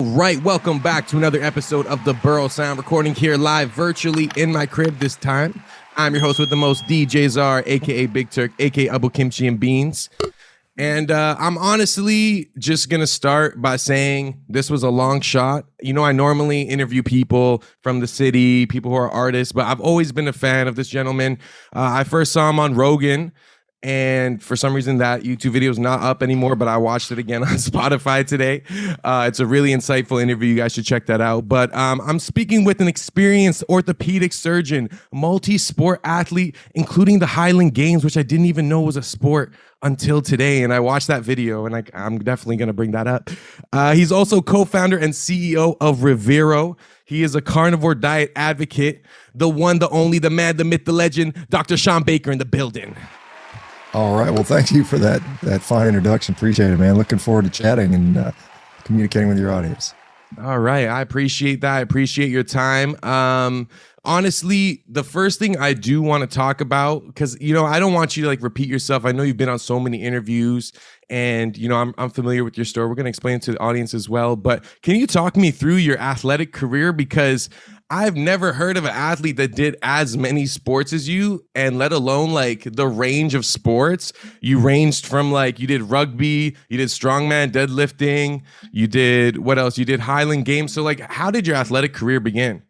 Right, welcome back to another episode of the Burrow Sound, recording here live virtually in my crib this time. I'm your host with the most, DJ Czar, aka Big Turk, aka Abu Kimchi and Beans. And I'm honestly just going to start by saying this was a long shot. You know, I normally interview people from the city, people who are artists, but I've always been a fan of this gentleman. I first saw him on Rogan. And for some reason, that YouTube video is not up anymore, but I watched it again on Spotify today. It's a really insightful interview. You guys should check that out. But I'm speaking with an experienced orthopedic surgeon, multi-sport athlete, including the Highland Games, which I didn't even know was a sport until today. And I watched that video, and I'm definitely going to bring that up. He's also co-founder and CEO of Revero. He is a carnivore diet advocate, the one, the only, the man, the myth, the legend, Dr. Shawn Baker in the building. All right. Well, thank you for that fine introduction. Appreciate it, man. Looking forward to chatting and communicating with your audience. All right. I appreciate that. I appreciate your time. Honestly, the first thing I do want to talk about, because, you know, I don't want you to like repeat yourself. I know you've been on so many interviews and, you know, I'm familiar with your story. We're going to explain it to the audience as well. But can you talk me through your athletic career? Because I've never heard of an athlete that did as many sports as you, and let alone like the range of sports. You ranged from like, you did rugby, you did strongman, deadlifting, you did, what else? You did Highland Games. So like, how did your athletic career begin?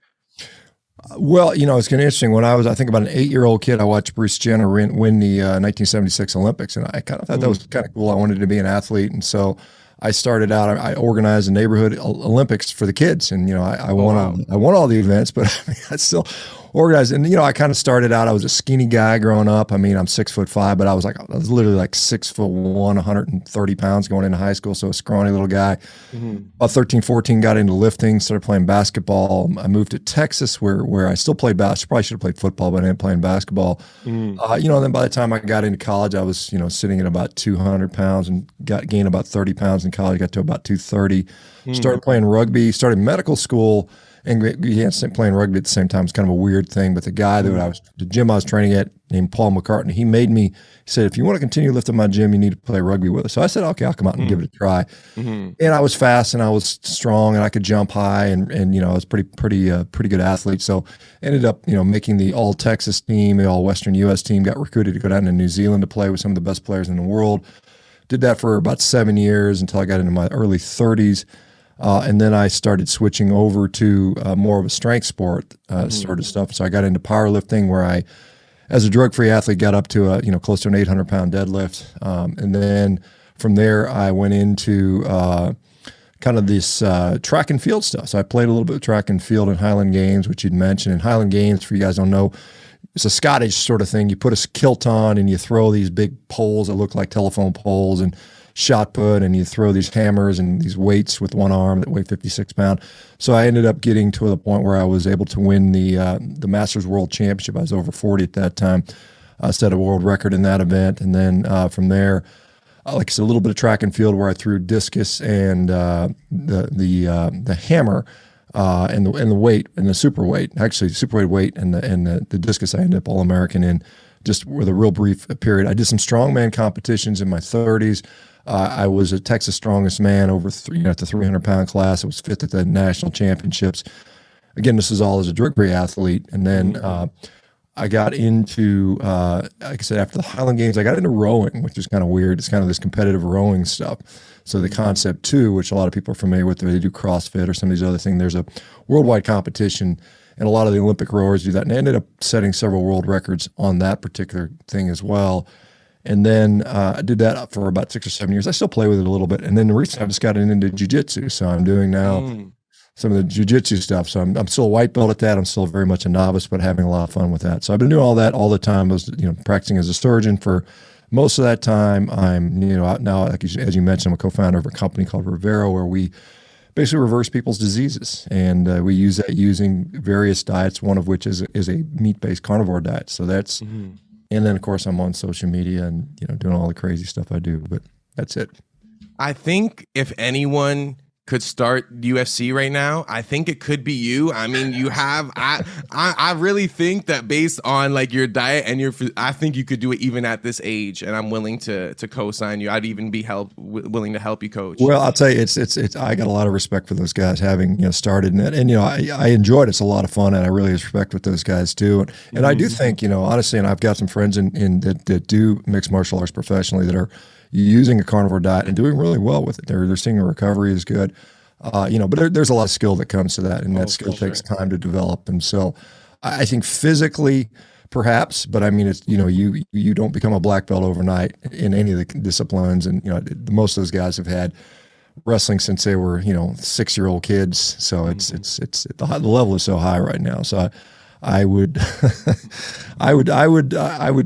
Well, you know, it's kind of interesting. When I was, I think about an 8-year-old kid, I watched Bruce Jenner win the 1976 Olympics, and I kind of thought that was kind of cool. I wanted to be an athlete, and so I started out. I organized a neighborhood Olympics for the kids, and you know, I won. I won all the events, but I mean, I still organized. And you know, I kind of started out. I was a skinny guy growing up. I mean, I'm 6'5", but I was literally like 6'1", 130 pounds going into high school. So a scrawny little guy. About 13, 14, got into lifting. Started playing basketball. I moved to Texas, where I still played basketball. Probably should have played football, but I ended up playing basketball. You know, and then by the time I got into college, I was sitting at about 200 pounds and gained about 30 pounds in college. Got to about 230. Started playing rugby. Started medical school. And began playing rugby at the same time. It's kind of a weird thing. But the guy the gym I was training at, named Paul McCartney, he said, if you want to continue lifting my gym, you need to play rugby with us. So I said, okay, I'll come out and give it a try. And I was fast and I was strong and I could jump high and you know, I was pretty good athlete. So ended up, you know, making the all Texas team, the all Western US team, got recruited to go down to New Zealand to play with some of the best players in the world. Did that for about 7 years until I got into my early 30s. And then I started switching over to more of a strength sport sort of stuff. So I got into powerlifting, where I, as a drug-free athlete, got up to close to an 800-pound deadlift. And then from there, I went into kind of this track and field stuff. So I played a little bit of track and field in Highland Games, which you'd mentioned. And Highland Games, for you guys don't know, it's a Scottish sort of thing. You put a kilt on and you throw these big poles that look like telephone poles and shot put, and you throw these hammers and these weights with one arm that weigh 56 pounds. So I ended up getting to the point where I was able to win the Masters World Championship. I was over 40 at that time. I set a world record in that event. And then from there, like I said, a little bit of track and field where I threw discus and the hammer and the weight and the super weight, actually super weight and the discus I ended up All-American in just with a real brief period. I did some strongman competitions in my 30s. I was a Texas strongest man at the 300-pound class. I was fifth at the national championships. Again, this is all as a drug-free athlete. And then I got into, like I said, after the Highland Games, I got into rowing, which is kind of weird. It's kind of this competitive rowing stuff. So the concept too, which a lot of people are familiar with, they do CrossFit or some of these other things. There's a worldwide competition, and a lot of the Olympic rowers do that. And I ended up setting several world records on that particular thing as well. And then I did that for about 6 or 7 years. I still play with it a little bit. And then recently I just got into jiu-jitsu. So I'm doing now some of the jiu-jitsu stuff. So I'm still a white belt at that. I'm still very much a novice, but having a lot of fun with that. So I've been doing all that all the time. I was, practicing as a surgeon for most of that time. I'm, now, like as you mentioned, I'm a co-founder of a company called Revero, where we basically reverse people's diseases. And we use that using various diets, one of which is a meat-based carnivore diet. So that's, and then of course I'm on social media and, doing all the crazy stuff I do, but that's it. I think if anyone could start UFC right now, I think it could be you. I mean, you have I really think that based on like your diet and I think you could do it even at this age, and I'm willing to co-sign you. I'd even be willing to help you, coach. Well, I'll tell you, it's I got a lot of respect for those guys having started in it, and I enjoyed it. It's a lot of fun, and I really respect with those guys too. And I do think honestly, and I've got some friends in that do mixed martial arts professionally that are using a carnivore diet and doing really well with it. They're seeing the recovery is good, but there's a lot of skill that comes to that, and that skill takes time to develop. And so I think physically, perhaps, but I mean, it's, you don't become a black belt overnight in any of the disciplines. And, most of those guys have had wrestling since they were, 6-year-old kids. So it's the level is so high right now. So I would, I would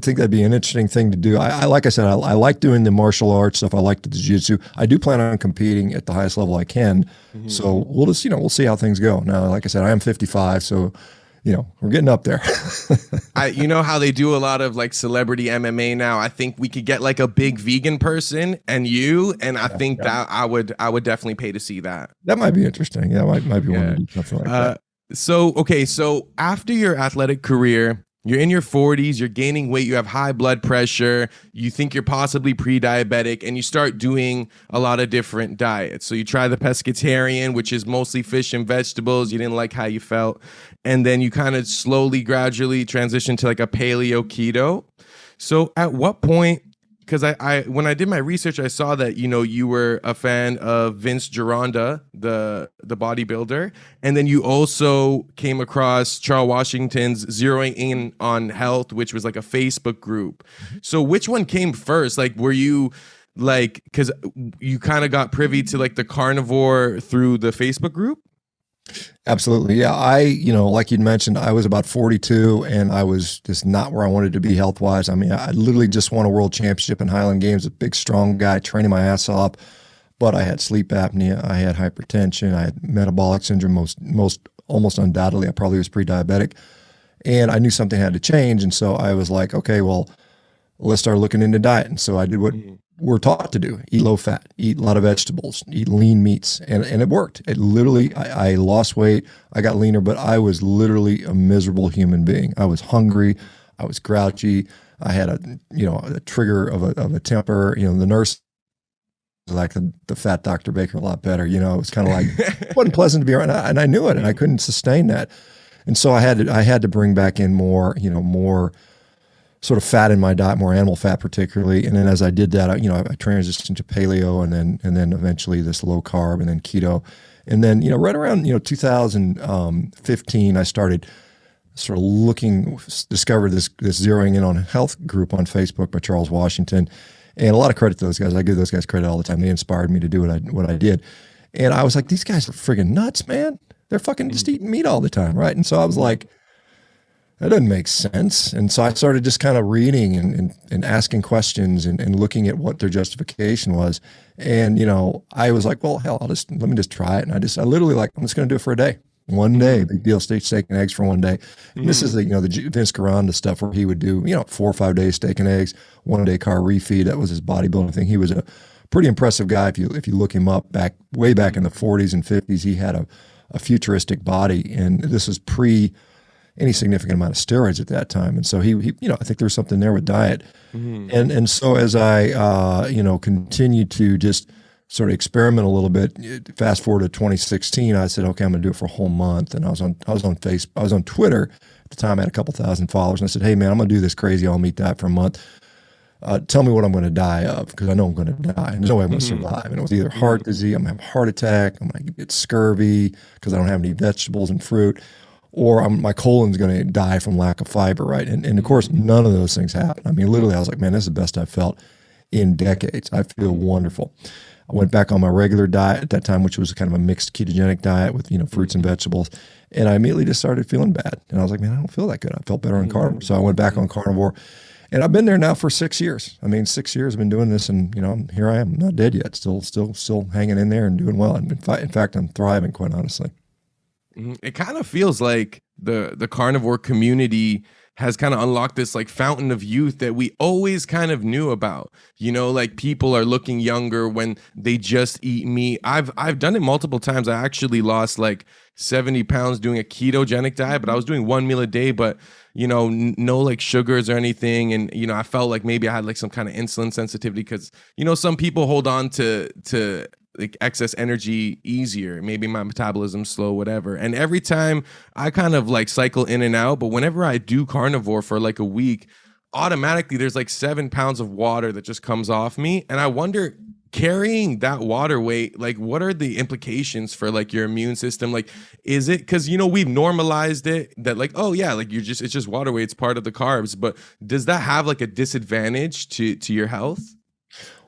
think that'd be an interesting thing to do. Like I said, I like doing the martial arts stuff. I like the jiu-jitsu. I do plan on competing at the highest level I can. So we'll just, we'll see how things go. Now, like I said, I am 55, so we're getting up there. You know how they do a lot of like celebrity MMA now. I think we could get like a big vegan person and I think that I would definitely pay to see that. That might be interesting. Yeah, might be one to do something like that. So after your athletic career, you're in your 40s, you're gaining weight, you have high blood pressure, you think you're possibly pre-diabetic, and you start doing a lot of different diets. So you try the pescatarian, which is mostly fish and vegetables. You didn't like how you felt. And then you kind of slowly, gradually transition to like a paleo keto. So at what point, because I when I did my research, I saw that, you were a fan of Vince Gironda, the bodybuilder. And then you also came across Charles Washington's Zeroing In on Health, which was like a Facebook group. So which one came first? Like, were you like, because you kind of got privy to like the carnivore through the Facebook group? Absolutely. Yeah. Like you'd mentioned, I was about 42 and I was just not where I wanted to be health wise. I mean, I literally just won a world championship in Highland Games, a big, strong guy training my ass off, but I had sleep apnea. I had hypertension. I had metabolic syndrome. Almost undoubtedly, I probably was pre-diabetic, and I knew something had to change. And so I was like, okay, well, let's start looking into diet. And so I did what we're taught to do: eat low fat, eat a lot of vegetables, eat lean meats. And it worked. It literally, I lost weight, I got leaner, but I was literally a miserable human being. I was hungry. I was grouchy. I had a trigger of a temper. The nurse was like the fat Dr. Baker a lot better. It was kind of like, it wasn't pleasant to be around, and I knew it, and I couldn't sustain that. And so I had to bring back in more sort of fat in my diet, more animal fat particularly. And then as I did that, I transitioned to paleo, and then eventually this low carb, and then keto. And then, right around, 2015, I started sort of discovered this Zeroing In on Health group on Facebook by Charles Washington. And a lot of credit to those guys. I give those guys credit all the time. They inspired me to do what I did. And I was like, these guys are friggin' nuts, man. They're fucking just eating meat all the time, right? And so I was like, that doesn't make sense. And so I started just kind of reading and asking questions and looking at what their justification was. And, I was like, well, hell, let me just try it. And I literally I'm just going to do it for a day. One day, big deal, steak and eggs for one day. And this is the Vince Gironda stuff where he would do, 4 or 5 days steak and eggs, 1 day car refeed. That was his bodybuilding thing. He was a pretty impressive guy. If you look him up way back in the 40s and 50s, he had a futuristic body. And this was pre any significant amount of steroids at that time. And so he I think there's something there with diet. And so as I, continued to just sort of experiment a little bit, fast forward to 2016, I said, okay, I'm going to do it for a whole month. And I was on Facebook, I was on Twitter at the time. I had a couple thousand followers, and I said, hey man, I'm going to do this crazy all meat diet for a month. Tell me what I'm going to die of, because I know I'm going to die, and there's no way I'm going to survive. And it was either heart disease, I'm going to have a heart attack, I'm going to get scurvy because I don't have any vegetables and fruit, or my colon's going to die from lack of fiber, right? And of course, none of those things happened. I mean, literally, I was like, man, this is the best I've felt in decades. I feel wonderful. I went back on my regular diet at that time, which was kind of a mixed ketogenic diet with, fruits and vegetables. And I immediately just started feeling bad. And I was like, man, I don't feel that good. I felt better on carnivore. So I went back on carnivore. And I've been there now for 6 years. I mean, 6 years I've been doing this, and, here I am. I'm not dead yet. Still hanging in there and doing well. And in fact, I'm thriving, quite honestly. It kind of feels like the carnivore community has kind of unlocked this like fountain of youth that we always kind of knew about. You know, like people are looking younger when they just eat meat. I've done it multiple times. I actually lost like 70 pounds doing a ketogenic diet, but I was doing one meal a day, but you know, no like sugars or anything. And, you know, I felt like maybe I had like some kind of insulin sensitivity because, you know, some people hold on to like excess energy easier. Maybe my metabolism's slow, whatever. And every time I kind of like cycle in and out, but whenever I do carnivore for like a week, automatically there's like 7 pounds of water that just comes off me. And I wonder, carrying that water weight, like what are the implications for like your immune system? Like, is it because, you know, we've normalized it that like, oh yeah, like it's just water weight, it's part of the carbs, but does that have like a disadvantage to your health?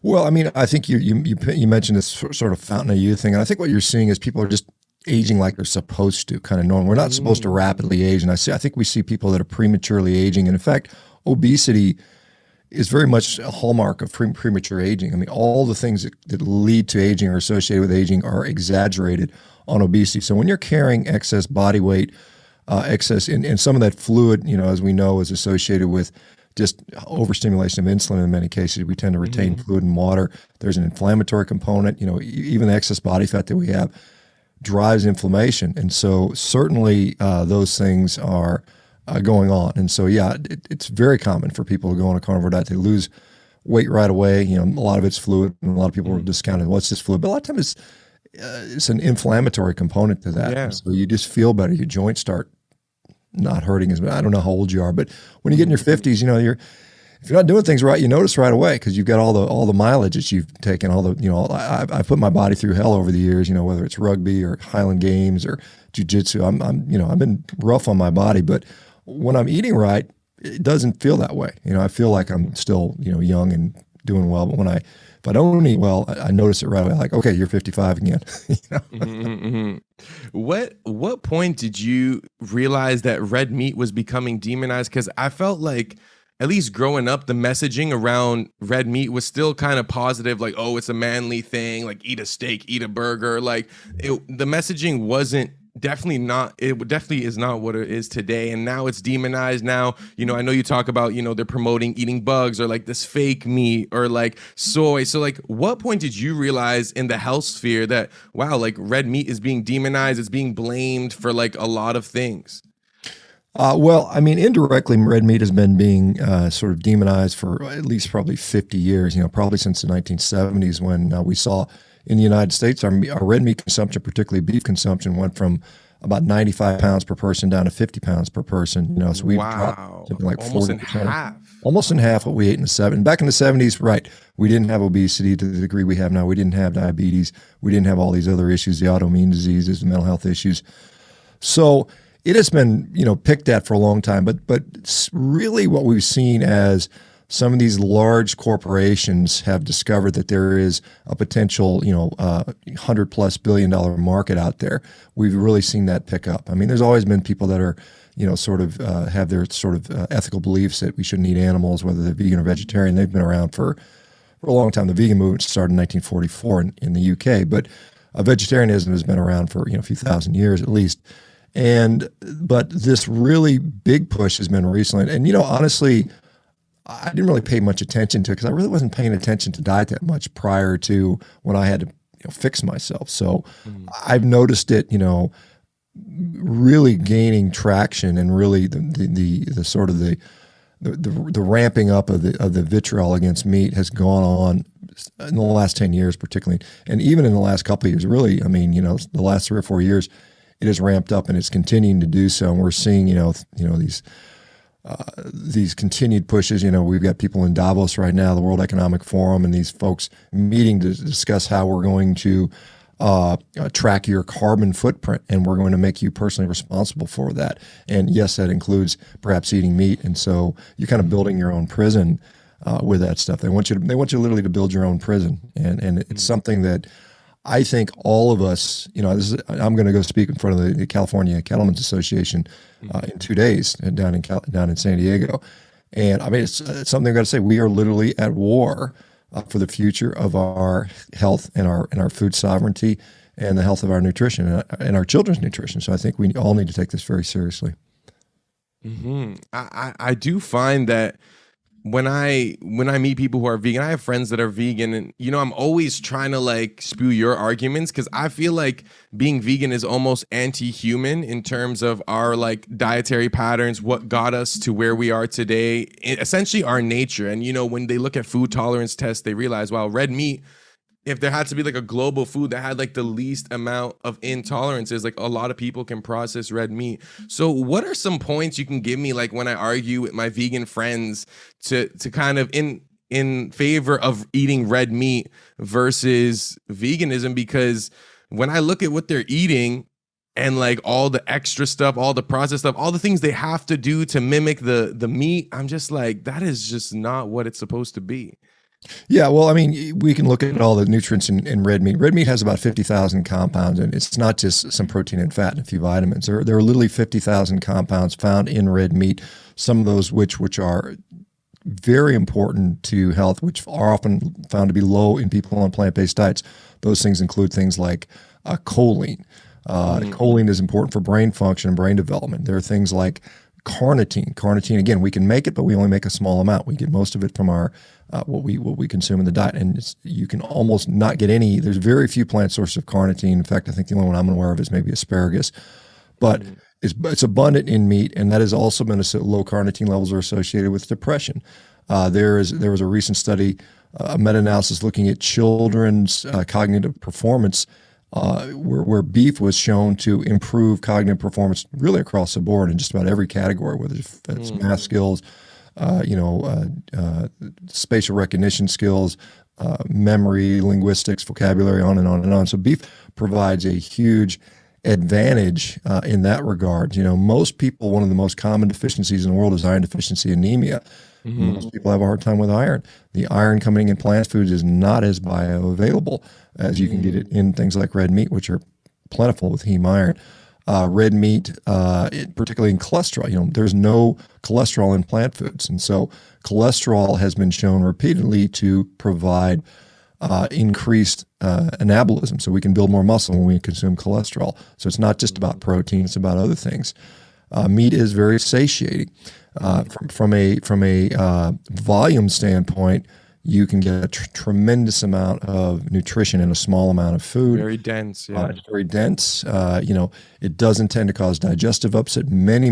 Well, I mean, I think you mentioned this sort of fountain of youth thing, and I think what you're seeing is people are just aging like they're supposed to, kind of normal. We're not supposed to rapidly age, and I think we see people that are prematurely aging, and in fact, obesity is very much a hallmark of premature aging. I mean, all the things that lead to aging or associated with aging are exaggerated on obesity. So when you're carrying excess body weight, excess, and some of that fluid, you know, as we know, is associated with just overstimulation of insulin in many cases. We tend to retain fluid and water. There's an inflammatory component. You know, even the excess body fat that we have drives inflammation. And so certainly those things are going on. And so, yeah, it's very common for people to go on a carnivore diet. They lose weight right away. You know, a lot of it's fluid, and a lot of people are discounting what's this fluid. But a lot of times it's an inflammatory component to that. Yeah. So you just feel better. Your joints start not hurting as much. I don't know how old you are, but when you get in your 50s, you know, if you're not doing things right, you notice right away because you've got all the mileage that you've taken. I put my body through hell over the years. You know, whether it's rugby or Highland Games or jiu-jitsu. I've been rough on my body, but when I'm eating right, it doesn't feel that way. You know, I feel like I'm still, you know, young and doing well. But if I don't eat well, I notice it right away. Like, okay, you're 55 again. You know? What point did you realize that red meat was becoming demonized? Because I felt like, at least growing up, the messaging around red meat was still kind of positive, like, oh, it's a manly thing, like eat a steak, eat a burger. Like the messaging wasn't it definitely is not what it is today. And now it's demonized. Now, you know, I know you talk about, you know, they're promoting eating bugs or like this fake meat or like soy. So like, what point did you realize in the health sphere that, wow, like red meat is being demonized, it's being blamed for like a lot of things? Well, I mean, indirectly, red meat has been being sort of demonized for at least probably 50 years, you know, probably since the 1970s when we saw in the United States, our red meat consumption, particularly beef consumption, went from about 95 pounds per person down to 50 pounds per person. You know, so we dropped something like almost 40%, in half. Almost in half what we ate in the 70s. Back in the 70s, right, we didn't have obesity to the degree we have now. We didn't have diabetes. We didn't have all these other issues, the autoimmune diseases, the mental health issues. So it has been, you know, picked at for a long time. But really what we've seen as some of these large corporations have discovered that there is a potential, you know, $100+ billion market out there. We've really seen that pick up. I mean, there's always been people that are, you know, sort of have their sort of ethical beliefs that we shouldn't eat animals, whether they're vegan or vegetarian. They've been around for a long time. The vegan movement started in 1944 in the UK, but vegetarianism has been around for, you know, a few thousand years at least. But this really big push has been recently. And, you know, honestly, I didn't really pay much attention to it because I really wasn't paying attention to diet that much prior to when I had to, you know, fix myself. So I've noticed it, you know, really gaining traction and really the sort of the ramping up of the vitriol against meat has gone on in the last 10 years, particularly, and even in the last couple of years. Really, I mean, you know, the last 3 or 4 years, it has ramped up and it's continuing to do so. And we're seeing, these continued pushes. You know, we've got people in Davos right now, the World Economic Forum, and these folks meeting to discuss how we're going to track your carbon footprint, and we're going to make you personally responsible for that. And yes, that includes perhaps eating meat. And so you're kind of building your own prison with that stuff. They want you literally to build your own prison, and it's something that I think all of us, you know, I'm going to go speak in front of the California Cattlemen's Association in 2 days down in San Diego. And I mean, it's something I've got to say. We are literally at war for the future of our health and our food sovereignty and the health of our nutrition and our children's nutrition. So I think we all need to take this very seriously. I do find that when I meet people who are vegan, I have friends that are vegan, and I'm always trying to like spew your arguments because I feel like being vegan is almost anti-human in terms of our like dietary patterns, what got us to where we are today, essentially our nature. And when they look at food tolerance tests, they realize, wow, red meat, if there had to be like a global food that had like the least amount of intolerances, like a lot of people can process red meat. So what are some points you can give me, like when I argue with my vegan friends to kind of in favor of eating red meat versus veganism? Because when I look at what they're eating and like all the extra stuff, all the processed stuff, all the things they have to do to mimic the meat, I'm just like, that is just not what it's supposed to be. Yeah, well, I mean, we can look at all the nutrients in red meat. Red meat has about 50,000 compounds, and it's not just some protein and fat and a few vitamins. There are literally 50,000 compounds found in red meat, some of those which are very important to health, which are often found to be low in people on plant-based diets. Those things include things like choline. Choline is important for brain function and brain development. There are things like carnitine. Carnitine, again, we can make it, but we only make a small amount. We get most of it from our what we consume in the diet, and you can almost not get any. There's very few plant sources of carnitine. In fact, I think the only one I'm aware of is maybe asparagus, but it's abundant in meat, and that has also been low carnitine levels are associated with depression. There was a recent study, a meta-analysis looking at children's cognitive performance, where beef was shown to improve cognitive performance really across the board in just about every category, whether it's math skills, spatial recognition skills, memory, linguistics, vocabulary, on and on and on. So beef provides a huge advantage in that regard. Most people, one of the most common deficiencies in the world is iron deficiency anemia. Most people have a hard time with iron. The iron coming in plant foods is not as bioavailable as you can get it in things like red meat, which are plentiful with heme iron. Red meat, particularly in cholesterol, there's no cholesterol in plant foods. And so cholesterol has been shown repeatedly to provide increased anabolism. So we can build more muscle when we consume cholesterol. So it's not just about protein, it's about other things. Meat is very satiating. From a volume standpoint, you can get a tremendous amount of nutrition in a small amount of food. Very dense, yeah. It's very dense. It doesn't tend to cause digestive upset. Many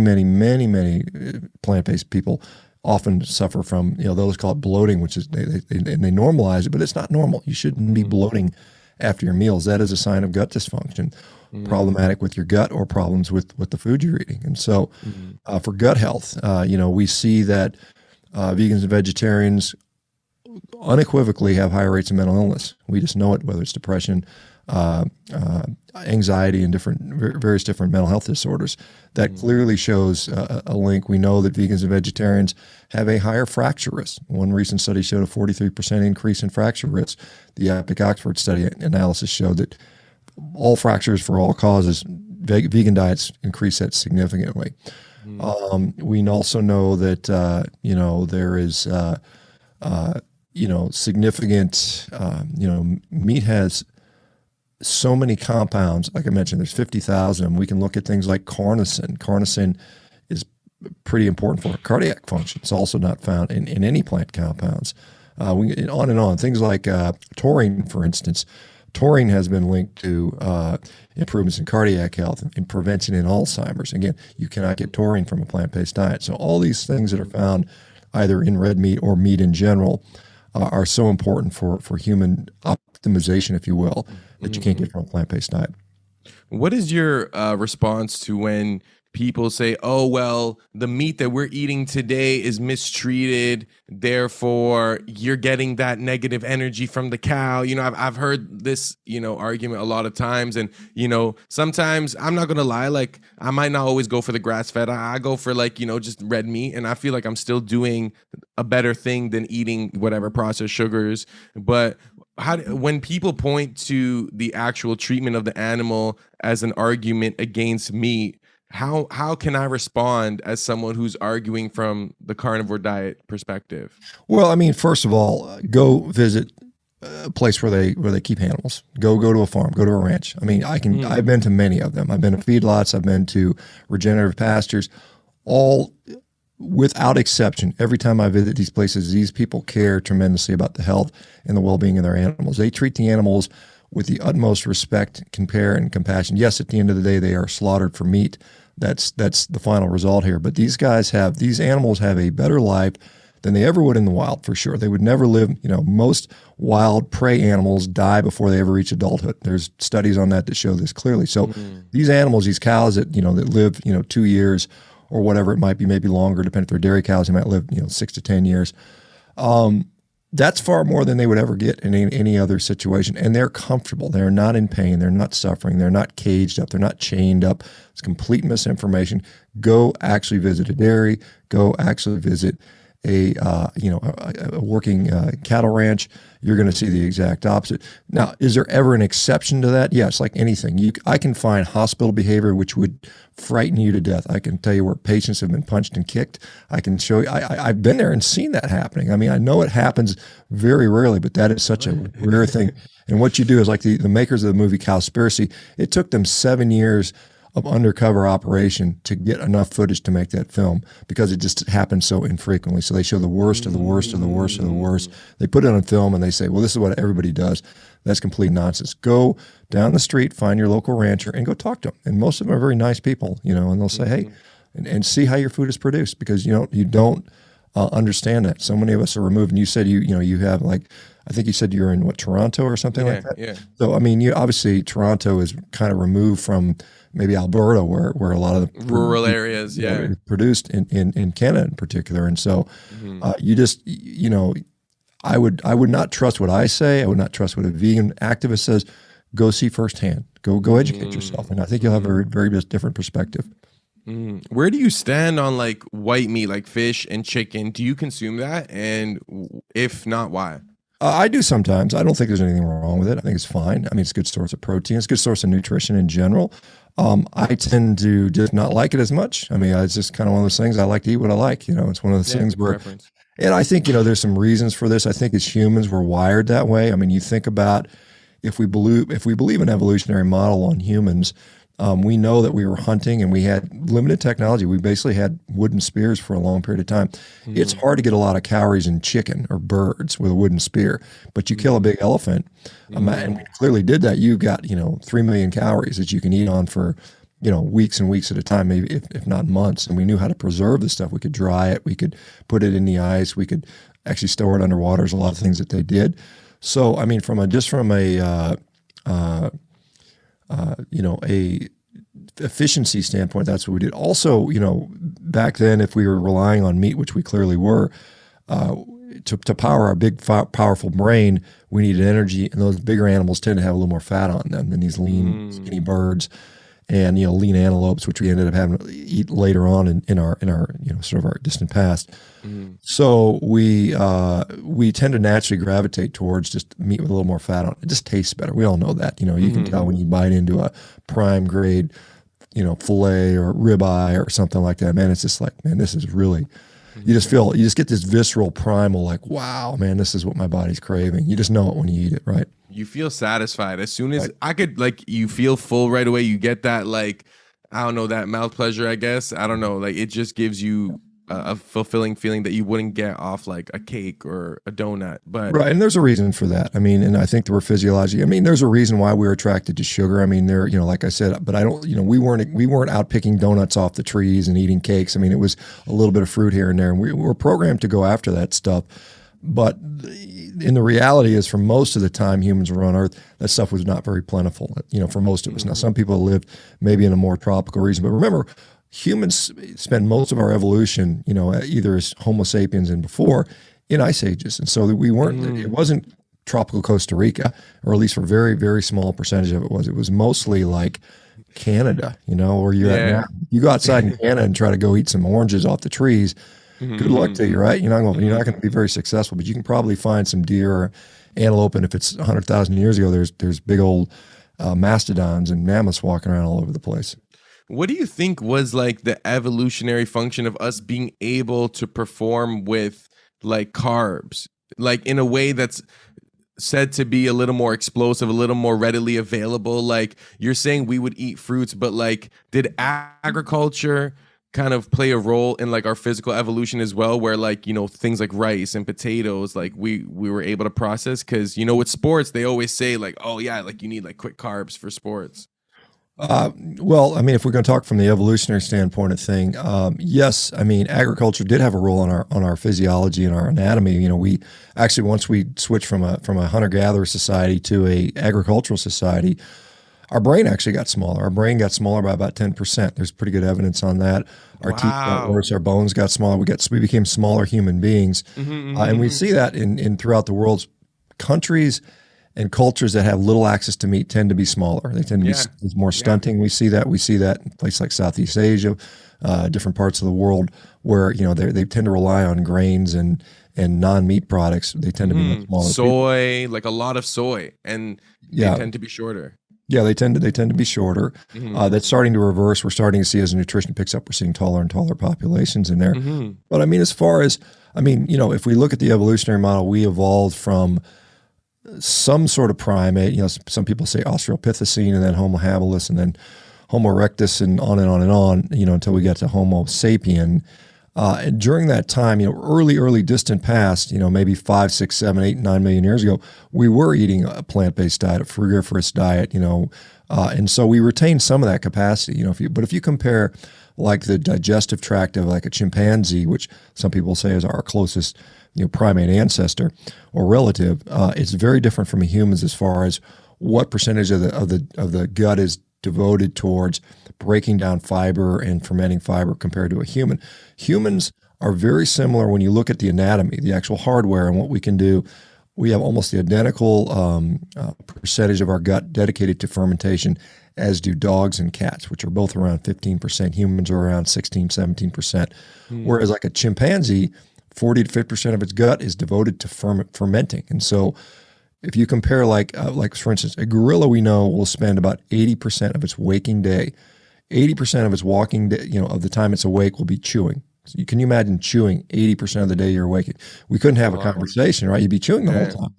plant-based people often suffer from, those call it bloating, which is they normalize it, but it's not normal. You shouldn't be bloating after your meals. That is a sign of gut dysfunction, problematic with your gut or problems with the food you're eating. And so for gut health, we see that vegans and vegetarians unequivocally have higher rates of mental illness. We just know it, whether it's depression, anxiety, and various different mental health disorders. That clearly shows a link. We know that vegans and vegetarians have a higher fracture risk. One recent study showed a 43% increase in fracture risk. The Epic Oxford study analysis showed that all fractures for all causes, vegan diets increase that significantly. We also know that there is significant, meat has so many compounds. Like I mentioned, there's 50,000. We can look at things like carnicin. Carnicin is pretty important for cardiac function. It's also not found in any plant compounds. On and on. Things like taurine, for instance. Taurine has been linked to improvements in cardiac health and prevention in Alzheimer's. Again, you cannot get taurine from a plant-based diet. So all these things that are found either in red meat or meat in general are so important for human optimization, if you will, that you can't get from a plant-based diet. What is your response to when people say, oh, well, the meat that we're eating today is mistreated, therefore you're getting that negative energy from the cow? I've heard this, argument a lot of times. And, sometimes I'm not going to lie, like I might not always go for the grass fed. I go for just red meat. And I feel like I'm still doing a better thing than eating whatever processed sugars. But when people point to the actual treatment of the animal as an argument against meat, how can I respond as someone who's arguing from the carnivore diet perspective? Well, I mean, first of all, go visit a place where they keep animals. Go to a farm, go to a ranch. I mean, I've been to many of them. I've been to feedlots, I've been to regenerative pastures. all, without exception, every time I visit these places, these people care tremendously about the health and the well-being of their animals. They treat the animals with the utmost respect, care, and compassion. Yes, at the end of the day, they are slaughtered for meat. That's the final result here. But these animals have a better life than they ever would in the wild, for sure. They would never live, most wild prey animals die before they ever reach adulthood. There's studies on that show this clearly. So these animals, these cows that live, 2 years or whatever it might be, maybe longer, depending if they're dairy cows, they might live, 6 to 10 years. That's far more than they would ever get in any other situation. And they're comfortable. They're not in pain. They're not suffering. They're not caged up. They're not chained up. It's complete misinformation. Go actually visit a dairy. Go actually visit a working cattle ranch. You're going to see the exact opposite. Now, is there ever an exception to that? Yes, like anything. I can find hospital behavior which would frighten you to death. I can tell you where patients have been punched and kicked. I can show you. I've been there and seen that happening. I mean, I know it happens very rarely, but that is such a rare thing. And what you do is, like the makers of the movie Cowspiracy, it took them 7 years of undercover operation to get enough footage to make that film, because it just happens so infrequently. So they show the worst of the worst of the worst of the worst. They put it on film and they say, well, this is what everybody does. That's complete nonsense. Go down the street, find your local rancher, and go talk to them. And most of them are very nice people, and they'll say, hey, and see how your food is produced, because you don't understand that. So many of us are removed. And you said you have, like, I think you said you're in Toronto or something like that. Yeah. So I mean, obviously Toronto is kind of removed from maybe Alberta, where a lot of the rural areas, produced in Canada in particular. And so you just, I would not trust what I say. I would not trust what a vegan activist says. Go see firsthand. Go educate yourself, and I think you'll have a very different perspective. Where do you stand on like white meat, like fish and chicken? Do you consume that? And if not, why? I do sometimes. I don't think there's anything wrong with it. I think it's fine. I mean, it's a good source of protein. It's a good source of nutrition in general. I tend to just not like it as much. I mean, it's just kind of one of those things. I like to eat what I like. It's one of those things where, preference. And I think, there's some reasons for this. I think as humans, we're wired that way. I mean, you think about if we believe an evolutionary model on humans, we know that we were hunting and we had limited technology. We basically had wooden spears for a long period of time. It's hard to get a lot of calories in chicken or birds with a wooden spear, but you kill a big elephant, and we clearly did that. You got 3 million calories that you can eat on for weeks and weeks at a time, maybe if not months. And we knew how to preserve the stuff. We could dry it. We could put it in the ice. We could actually store it underwater. There's a lot of things that they did. So I mean, from a efficiency standpoint, that's what we did. Also, back then, if we were relying on meat, which we clearly were, to power our big, powerful brain, we needed energy, and those bigger animals tend to have a little more fat on them than these lean, skinny birds, and lean antelopes, which we ended up having to eat later on in our sort of our distant past. So we tend to naturally gravitate towards just meat with a little more fat on it. It just tastes better. We all know that. You can tell when you bite into a prime grade, filet or ribeye or something like that. Man, it's just like, man, this is really. You just get this visceral primal, like, wow, man, this is what my body's craving. You just know it when you eat it, right? You feel satisfied as soon as you feel full right away. You get that, like, I don't know, that mouth pleasure, I guess. I don't know. Like, it just gives you a fulfilling feeling that you wouldn't get off like a cake or a donut. But right, and there's a reason for that. I mean, and I think there were physiology. I mean, there's a reason why we're attracted to sugar. I mean, like I said, but I don't, we weren't out picking donuts off the trees and eating cakes. I mean, it was a little bit of fruit here and there, and we were programmed to go after that stuff. But in the reality is, for most of the time humans were on Earth, that stuff was not very plentiful, for most of us. Now, some people lived maybe in a more tropical region, but remember, humans spend most of our evolution, either as Homo sapiens and before, in ice ages. And so we weren't, it wasn't tropical Costa Rica, or at least for a very, very small percentage of it was. It was mostly like Canada, where you're at now. You go outside in Canada and try to go eat some oranges off the trees. Good luck to you, right? You're not going to be very successful, but you can probably find some deer or antelope. And if it's 100,000 years ago, there's big old mastodons and mammoths walking around all over the place. What do you think was like the evolutionary function of us being able to perform with like carbs, like in a way that's said to be a little more explosive, a little more readily available? Like, you're saying we would eat fruits, but like, did agriculture kind of play a role in like our physical evolution as well, where like, you know, things like rice and potatoes, like we were able to process? Because, you know, with sports, they always say like, oh yeah, like you need like quick carbs for sports. Well, I mean, if we're going to talk from the evolutionary standpoint of thing, yes, I mean, agriculture did have a role on our physiology and our anatomy. You know, we actually, once we switched from a hunter gatherer society to a agricultural society, our brain actually got smaller. Our brain got smaller by about 10%. There's pretty good evidence on that. Our teeth got worse. Our bones got smaller. We became smaller human beings, and we see that in throughout the world's countries. And cultures that have little access to meat tend to be smaller. They tend to be more stunting. We see that. We see that in places like Southeast Asia, different parts of the world where, you know, they tend to rely on grains and non-meat products. They tend to be much smaller. Soy, like a lot of soy, and they tend to be shorter. Yeah, they tend to be shorter. That's starting to reverse. We're starting to see as nutrition picks up, we're seeing taller and taller populations in there. But I mean, you know, if we look at the evolutionary model, we evolved from some sort of primate. You know, some people say Australopithecine, and then Homo habilis, and then Homo erectus, and on and on and on, you know, until we get to Homo sapien. And during that time, you know, early distant past, you know, maybe 5, 6, 7, 8, 9 million years ago, we were eating a plant-based diet, a frugivorous diet, you know, and so we retained some of that capacity, you know. If you compare like the digestive tract of like a chimpanzee, which some people say is our closest, you know, primate ancestor or relative, it's very different from a human's as far as what percentage of the gut is devoted towards breaking down fiber and fermenting fiber compared to a human. Humans are very similar when you look at the anatomy, the actual hardware, and what we can do. We have almost the identical percentage of our gut dedicated to fermentation as do dogs and cats, which are both around 15%. Humans are around 16, 17%. Whereas like a chimpanzee, 40 to 50% of its gut is devoted to fermenting. And so if you compare like for instance, a gorilla we know will spend about 80% of its waking day, 80% of its walking day, you know, of the time it's awake will be chewing. So can you imagine chewing 80% of the day you're awake? We couldn't have a conversation, right? You'd be chewing the whole time.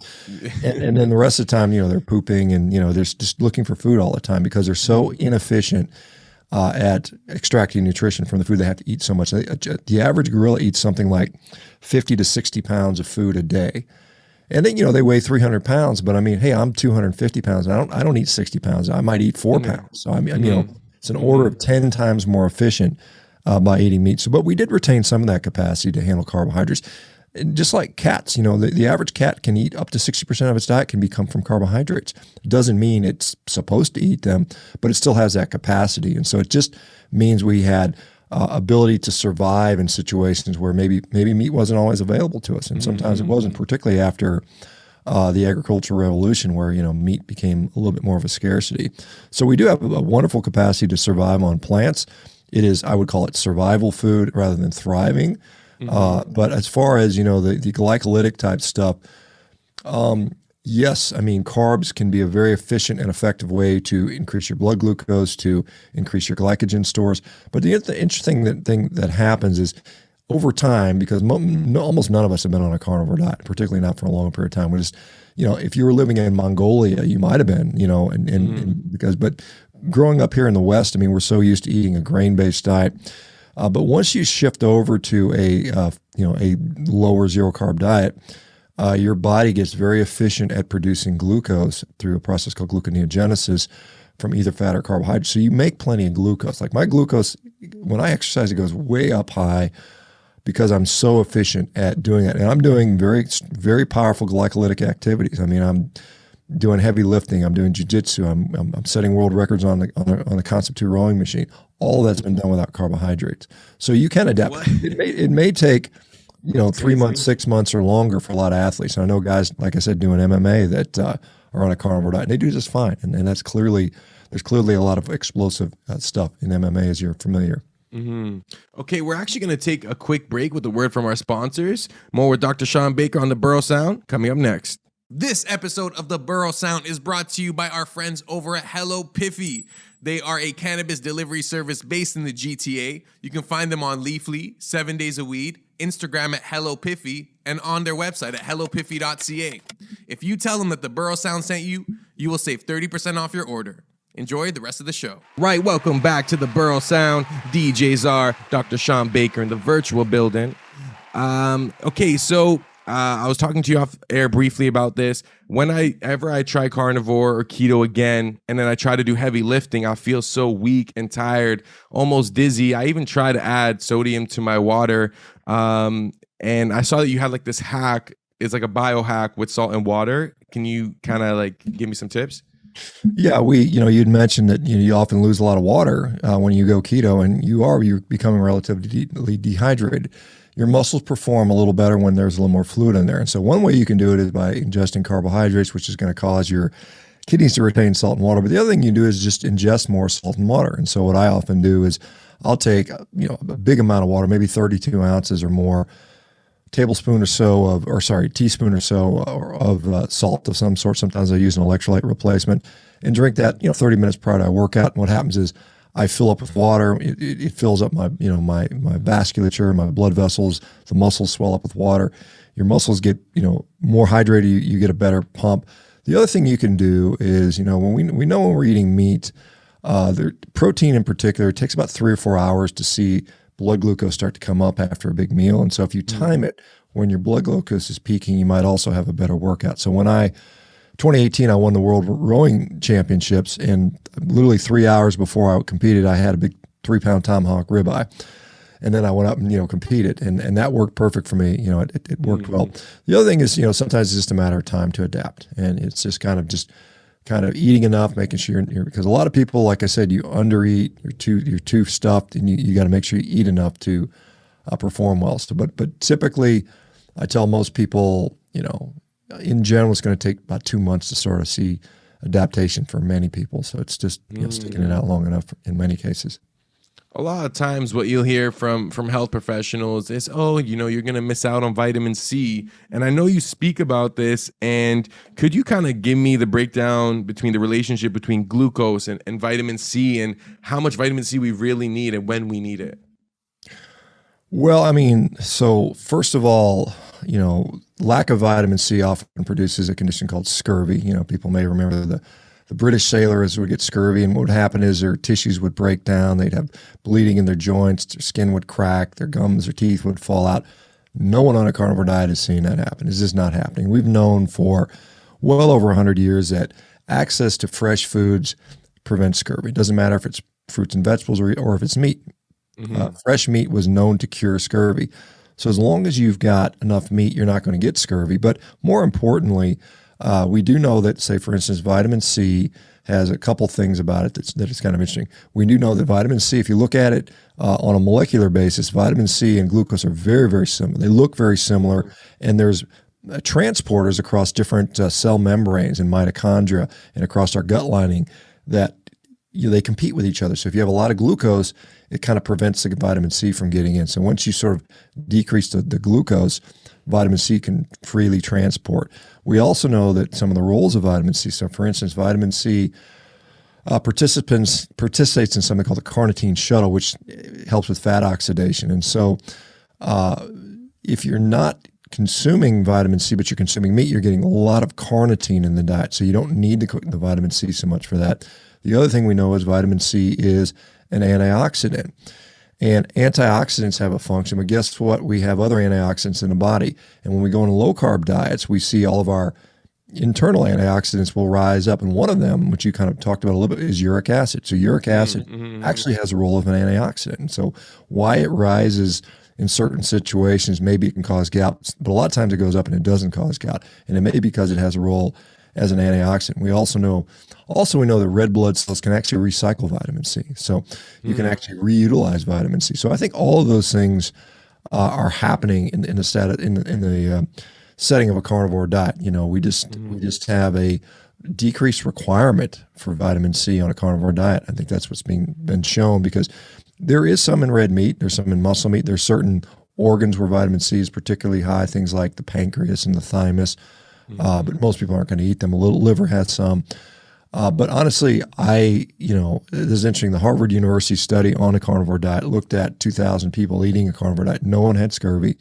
And then the rest of the time, you know, they're pooping and, you know, they're just looking for food all the time because they're so inefficient at extracting nutrition from the food. They have to eat so much. The average gorilla eats something like 50 to 60 pounds of food a day. And then, you know, they weigh 300 pounds, but I mean, hey, I'm 250 pounds. And I don't eat 60 pounds. I might eat 4 pounds. So I mean, you know, it's an order of 10 times more efficient by eating meat. So, but we did retain some of that capacity to handle carbohydrates. And just like cats, you know, the average cat can eat up to 60% of its diet can come from carbohydrates. It doesn't mean it's supposed to eat them, but it still has that capacity. And so it just means we had ability to survive in situations where maybe meat wasn't always available to us. And sometimes it wasn't, particularly after the agricultural revolution where, you know, meat became a little bit more of a scarcity. So we do have a wonderful capacity to survive on plants. It is, I would call it survival food rather than thriving. But as far as, you know, the glycolytic type stuff, yes, I mean, carbs can be a very efficient and effective way to increase your blood glucose, to increase your glycogen stores. But the interesting thing that happens is over time, because almost none of us have been on a carnivore diet, particularly not for a long period of time. We just, you know, if you were living in Mongolia, you might have been, you know, but growing up here in the West, I mean, we're so used to eating a grain-based diet. But once you shift over to a lower zero carb diet, your body gets very efficient at producing glucose through a process called gluconeogenesis from either fat or carbohydrates. So you make plenty of glucose. Like my glucose, when I exercise, it goes way up high because I'm so efficient at doing it. And I'm doing very, very powerful glycolytic activities. I mean, I'm doing heavy lifting. I'm doing jiu-jitsu. I'm setting world records on the Concept 2 rowing machine. All that's been done without carbohydrates. So you can adapt. It may take, you know, 3 months, 6 months or longer for a lot of athletes. And I know guys, like I said, doing MMA that are on a carnivore diet, and they do just fine. And that's there's clearly a lot of explosive stuff in MMA, as you're familiar. Okay, we're actually going to take a quick break with a word from our sponsors. More with Dr. Shawn Baker on the Burrow Sound coming up next. This episode of the Burrow Sound is brought to you by our friends over at Hello Piffy. They are a cannabis delivery service based in the GTA. You can find them on Leafly, 7 Days a Weed, Instagram at Hello Piffy, and on their website at hellopiffy.ca. If you tell them that the Burrow Sound sent you, you will save 30% off your order. Enjoy the rest of the show. Right, welcome back to the Borough Sound. DJ Czar, Dr. Shawn Baker in the virtual building. Okay, so I was talking to you off air briefly about this. Whenever I try carnivore or keto again, and then I try to do heavy lifting, I feel so weak and tired, almost dizzy. I even try to add sodium to my water. And I saw that you had like this hack. It's like a biohack with salt and water. Can you kind of like give me some tips? Yeah, you'd mentioned that you often lose a lot of water when you go keto, and you're becoming relatively dehydrated. Your muscles perform a little better when there's a little more fluid in there. And so one way you can do it is by ingesting carbohydrates, which is going to cause your kidneys to retain salt and water. But the other thing you do is just ingest more salt and water. And so what I often do is I'll take a big amount of water, maybe 32 ounces or more, teaspoon or so of salt of some sort. Sometimes I use an electrolyte replacement and drink that 30 minutes prior to my workout. And what happens is I fill up with water. It fills up my vasculature, my blood vessels. The muscles swell up with water. Your muscles get more hydrated. You get a better pump. The other thing you can do is when we're eating meat, protein in particular, it takes about 3 or 4 hours to see blood glucose start to come up after a big meal. And so if you time it when your blood glucose is peaking, you might also have a better workout. So 2018, I won the World Rowing Championships, and literally 3 hours before I competed, I had a big 3-pound tomahawk ribeye. And then I went up and, competed, and that worked perfect for me. It worked well. The other thing is, sometimes it's just a matter of time to adapt, and it's just kind of eating enough, making sure because a lot of people, like I said, you undereat, you're too stuffed, and you got to make sure you eat enough to perform well. So, but typically, I tell most people, in general, it's going to take about 2 months to sort of see adaptation for many people. So it's just sticking it out long enough in many cases. A lot of times what you'll hear from health professionals is, you're going to miss out on vitamin C. And I know you speak about this. And could you kind of give me the breakdown between the relationship between glucose and vitamin C, and how much vitamin C we really need and when we need it? Well, so first of all, lack of vitamin C often produces a condition called scurvy. People may remember the British sailors would get scurvy, and what would happen is their tissues would break down. They'd have bleeding in their joints, their skin would crack, their gums or teeth would fall out. No one on a carnivore diet has seen that happen. It's just not happening. We've known for well over 100 years that access to fresh foods prevents scurvy. It doesn't matter if it's fruits and vegetables or if it's meat. Fresh meat was known to cure scurvy. So as long as you've got enough meat, you're not going to get scurvy. But more importantly, we do know that, say, for instance, vitamin C has a couple things about it that is kind of interesting. We do know that vitamin C, if you look at it on a molecular basis, vitamin C and glucose are very, very similar. They look very similar, and there's transporters across different cell membranes and mitochondria and across our gut lining that they compete with each other. So if you have a lot of glucose, it kind of prevents the vitamin C from getting in. So once you sort of decrease the glucose, vitamin C can freely transport. We also know that some of the roles of vitamin C. So for instance, vitamin C participates in something called the carnitine shuttle, which helps with fat oxidation. And so if you're not consuming vitamin C, but you're consuming meat, you're getting a lot of carnitine in the diet. So you don't need the vitamin C so much for that. The other thing we know is vitamin C is an antioxidant. And antioxidants have a function, but guess what? We have other antioxidants in the body. And when we go into low-carb diets, we see all of our internal antioxidants will rise up. And one of them, which you kind of talked about a little bit, is uric acid. So uric acid actually has a role of an antioxidant. And so why it rises in certain situations, maybe it can cause gout, but a lot of times it goes up and it doesn't cause gout. And it may be because it has a role as an antioxidant. We know that red blood cells can actually recycle vitamin C. So you can actually reutilize vitamin C. So I think all of those things are happening in the setting of a carnivore diet. We just have a decreased requirement for vitamin C on a carnivore diet. I think that's what's been shown, because there is some in red meat, there's some in muscle meat, there's certain organs where vitamin C is particularly high, things like the pancreas and the thymus. But most people aren't going to eat them. A little liver has some. But honestly, this is interesting. The Harvard University study on a carnivore diet looked at 2,000 people eating a carnivore diet. No one had scurvy.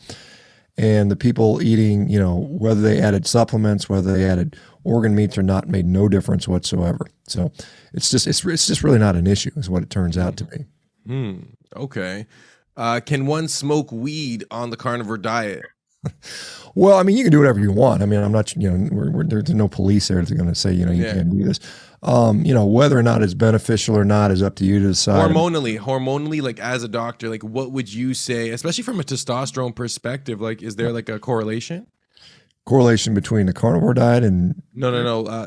And the people eating, whether they added supplements, whether they added organ meats or not, made no difference whatsoever. So it's just really not an issue, is what it turns out to be. Okay. Can one smoke weed on the carnivore diet? Well, I mean, you can do whatever you want. I mean, I'm not, there's no police there that's going to say, you can't do this. Whether or not it's beneficial or not is up to you to decide. Hormonally, like as a doctor, like what would you say, especially from a testosterone perspective? Like, is there like a correlation? Correlation between the carnivore diet and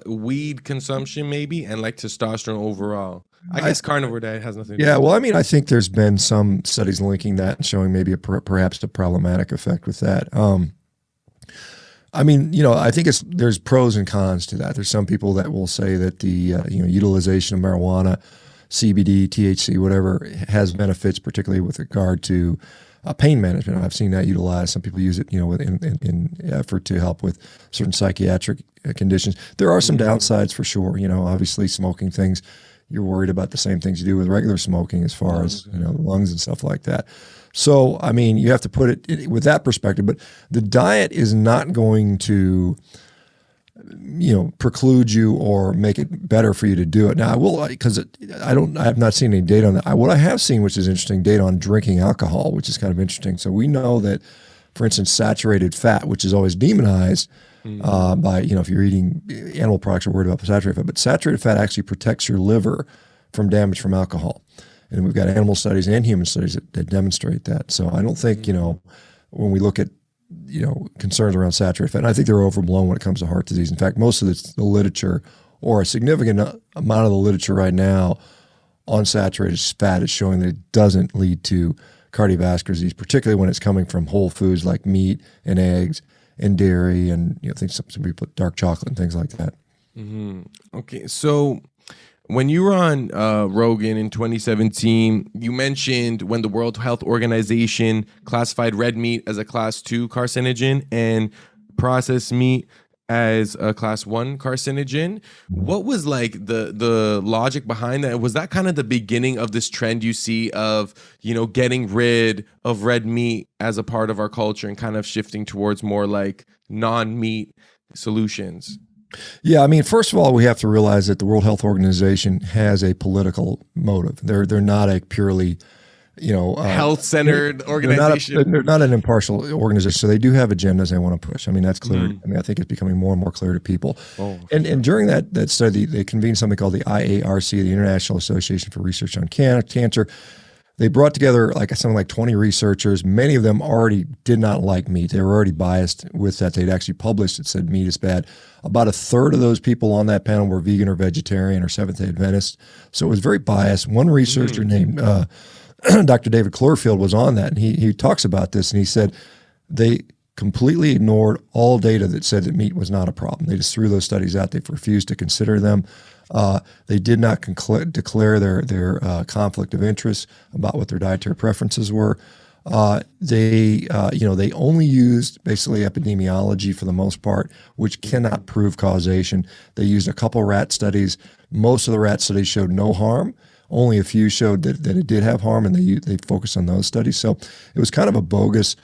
weed consumption maybe, and like testosterone overall. I guess carnivore diet has nothing to do Yeah, with well, I mean, I think there's been some studies linking that and showing maybe perhaps a problematic effect with that. I mean, I think there's pros and cons to that. There's some people that will say that the utilization of marijuana, CBD, THC, whatever, has benefits, particularly with regard to pain management. I've seen that utilized. Some people use it, in effort to help with certain psychiatric conditions. There are some downsides for sure. Obviously smoking things, you're worried about the same things you do with regular smoking as far as lungs and stuff like that. So, I mean, you have to put it with that perspective, but the diet is not going to, preclude you or make it better for you to do it. Now, I will, because I have not seen any data on that. What I have seen, which is interesting, data on drinking alcohol, which is kind of interesting. So we know that, for instance, saturated fat, which is always demonized by, if you're eating animal products, you're worried about saturated fat, but saturated fat actually protects your liver from damage from alcohol. And we've got animal studies and human studies that demonstrate that. So I don't think, when we look at, concerns around saturated fat, and I think they're overblown when it comes to heart disease. In fact, most of the literature, or a significant amount of the literature right now on saturated fat, is showing that it doesn't lead to cardiovascular disease, particularly when it's coming from whole foods like meat and eggs and dairy and, things, some people put dark chocolate and things like that. Okay. So when you were on Rogan in 2017, you mentioned when the World Health Organization classified red meat as a class 2 carcinogen and processed meat as a class 1 carcinogen. What was like the logic behind that? Was that kind of the beginning of this trend you see of, getting rid of red meat as a part of our culture and kind of shifting towards more like non-meat solutions? Yeah, I mean, first of all, we have to realize that the World Health Organization has a political motive. They're not a purely, health-centered organization. They're not an impartial organization. So they do have agendas they want to push. I mean, that's clear. I mean, I think it's becoming more and more clear to people. And during that study, they convened something called the IARC, the International Association for Research on Cancer. They brought together something like 20 researchers. Many of them already did not like meat. They were already biased with that. They'd actually published it, said meat is bad. About a third of those people on that panel were vegan or vegetarian or Seventh-day Adventists. So it was very biased. One researcher named Dr. David Clorfield was on that, and he talks about this, and he said they completely ignored all data that said that meat was not a problem. They just threw those studies out. They refused to consider them. They did not declare their conflict of interest about what their dietary preferences were. They only used basically epidemiology for the most part, which cannot prove causation. They used a couple rat studies. Most of the rat studies showed no harm. Only a few showed that it did have harm, and they focused on those studies. So it was kind of a bogus,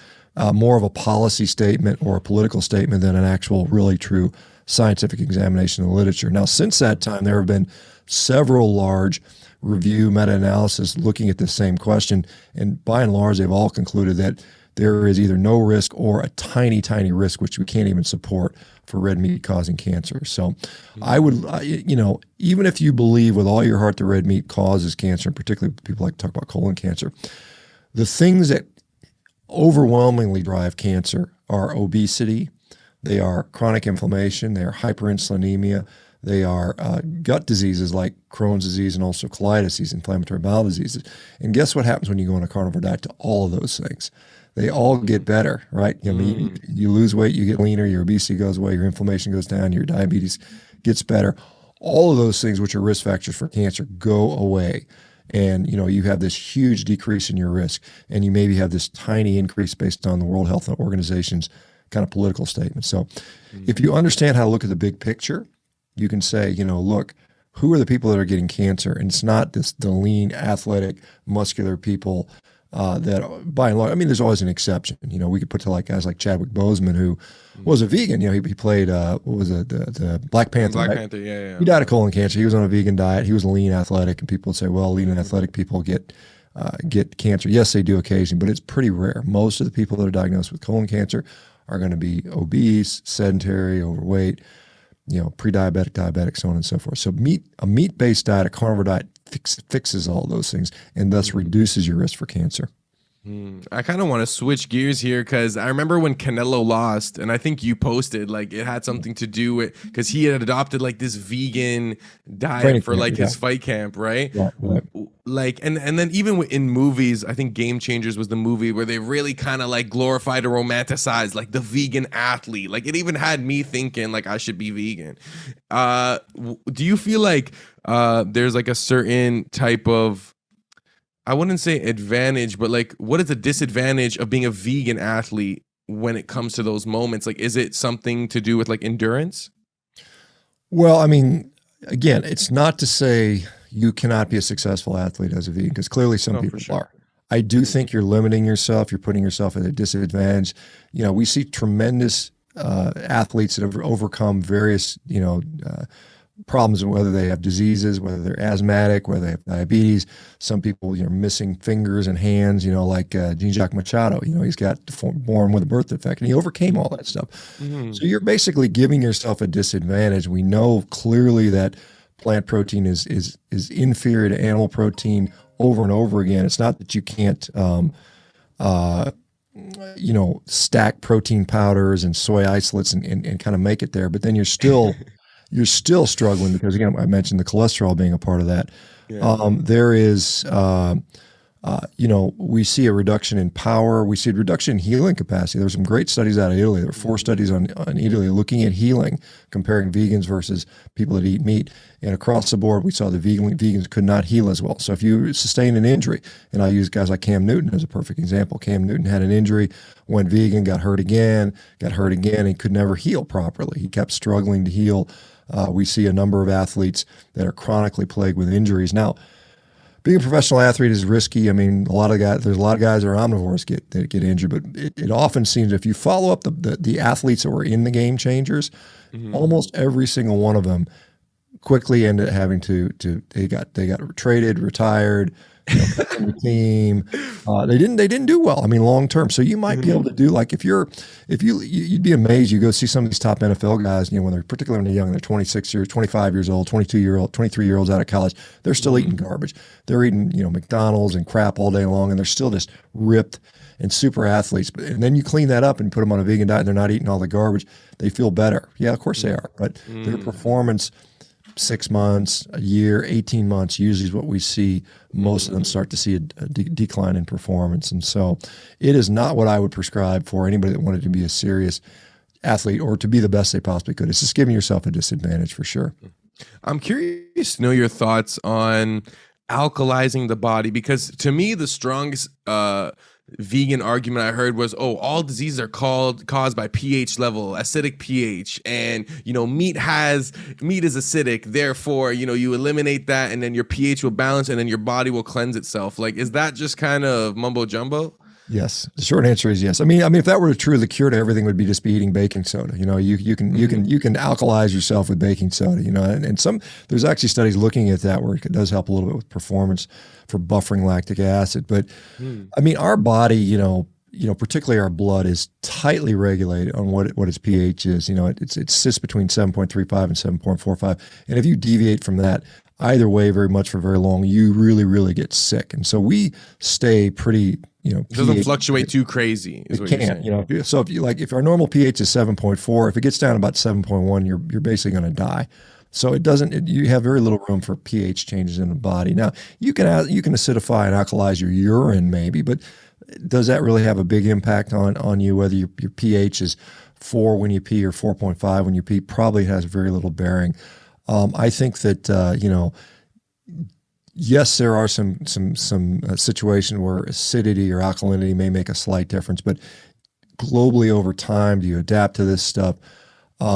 more of a policy statement or a political statement than an actual, really true scientific examination of the literature. Now, since that time, there have been several large review meta-analysis looking at the same question, and by and large, they've all concluded that there is either no risk or a tiny, tiny risk, which we can't even support, for red meat causing cancer. So I would, even if you believe with all your heart that red meat causes cancer, and particularly people like to talk about colon cancer, the things that overwhelmingly drive cancer are obesity, they are chronic inflammation, they are hyperinsulinemia, they are gut diseases like Crohn's disease and ulcerative colitis, these inflammatory bowel diseases. And guess what happens when you go on a carnivore diet to all of those things? They all get better, right? I mean, you lose weight, you get leaner, your obesity goes away, your inflammation goes down, your diabetes gets better. All of those things, which are risk factors for cancer, go away. And, you have this huge decrease in your risk. And you maybe have this tiny increase based on the World Health Organization's kind of political statement. So if you understand how to look at the big picture, you can say, look, who are the people that are getting cancer? And it's not the lean, athletic, muscular people that by and large, I mean, there's always an exception. You know, we could put to like guys like Chadwick Boseman, who was a vegan. You know, he played what was it, the Black Panther? Black right? Panther, yeah. He died of colon cancer. He was on a vegan diet. He was lean athletic, and people would say, well, lean and athletic people get cancer. Yes, they do occasionally, but it's pretty rare. Most of the people that are diagnosed with colon cancer are going to be obese, sedentary, overweight, you know, pre-diabetic, diabetic, so on and so forth. So a meat-based diet, a carnivore diet fixes all those things and thus reduces your risk for cancer. I kind of want to switch gears here because I remember when Canelo lost, and I think you posted like it had something to do with because he had adopted like this vegan diet Training for camp, like yeah. his fight camp, right? Yeah, right. Like and then even in movies, I think Game Changers was the movie where they really kind of like glorified or romanticized like the vegan athlete. Like it even had me thinking like I should be vegan. Do you feel like there's like a certain type of, I wouldn't say advantage, but like, what is the disadvantage of being a vegan athlete when it comes to those moments? Like, is it something to do with like endurance? Well, I mean, again, it's not to say you cannot be a successful athlete as a vegan, because clearly some people are. I do think you're limiting yourself. You're putting yourself at a disadvantage. You know, we see tremendous athletes that have overcome various, problems, whether they have diseases, whether they're asthmatic, whether they have diabetes. Some people, missing fingers and hands, like Jean-Jacques Machado, he's got born with a birth defect, and he overcame all that stuff. Mm-hmm. So you're basically giving yourself a disadvantage. We know clearly that plant protein is inferior to animal protein over and over again. It's not that you can't, stack protein powders and soy isolates and kind of make it there, but then you're still struggling because, again, I mentioned the cholesterol being a part of that. Yeah. There is, we see a reduction in power. We see a reduction in healing capacity. There were some great studies out of Italy. There were 4 studies on Italy looking at healing, comparing vegans versus people that eat meat. And across the board, we saw the vegans could not heal as well. So if you sustain an injury, and I use guys like Cam Newton as a perfect example. Cam Newton had an injury, went vegan, got hurt again, and could never heal properly. He kept struggling to heal. We see a number of athletes that are chronically plagued with injuries. Now, being a professional athlete is risky. I mean, there's a lot of guys that are omnivores that get injured, but it often seems if you follow up the athletes that were in the Game Changers, mm-hmm. almost every single one of them quickly ended up having they got traded, retired, cut from the team. They didn't do well. I mean, long term. So you might be able to do, like, you'd be amazed. You go see some of these top NFL guys, particularly when they're young, they're 25 years old, 23 year olds out of college. They're still eating garbage. They're eating, McDonald's and crap all day long, and they're still just ripped and super athletes. And then you clean that up and put them on a vegan diet and they're not eating all the garbage. They feel better. Yeah, of course they are. But their performance, 6 months, a year, 18 months, usually is what we see. Most of them start to see a decline in performance. And so it is not what I would prescribe for anybody that wanted to be a serious athlete or to be the best they possibly could. It's just giving yourself a disadvantage for sure. I'm curious to know your thoughts on alkalizing the body, because to me, the strongest vegan argument I heard was, all diseases are caused by pH level, acidic pH, and meat is acidic, therefore you eliminate that and then your pH will balance and then your body will cleanse itself. Like, is that just kind of mumbo jumbo? Yes. The short answer is yes. I mean, if that were true, the cure to everything would be just be eating baking soda. You can alkalize yourself with baking soda. And there's actually studies looking at that where it does help a little bit with performance for buffering lactic acid. But I mean, our body, particularly our blood, is tightly regulated on what its pH is. It sits between 7.35 and 7.45, and if you deviate from that either way very much for very long, you really, really get sick. And so we stay pretty. It doesn't fluctuate too crazy. It can't. So if our normal pH is 7.4, if it gets down about 7.1, you're basically going to die. So you have very little room for pH changes in the body. Now you can acidify and alkalize your urine maybe, but does that really have a big impact on you? Whether your pH is 4 when you pee or 4.5 when you pee, probably has very little bearing. I think that yes, there are some situations where acidity or alkalinity may make a slight difference, but globally over time, do you adapt to this stuff? We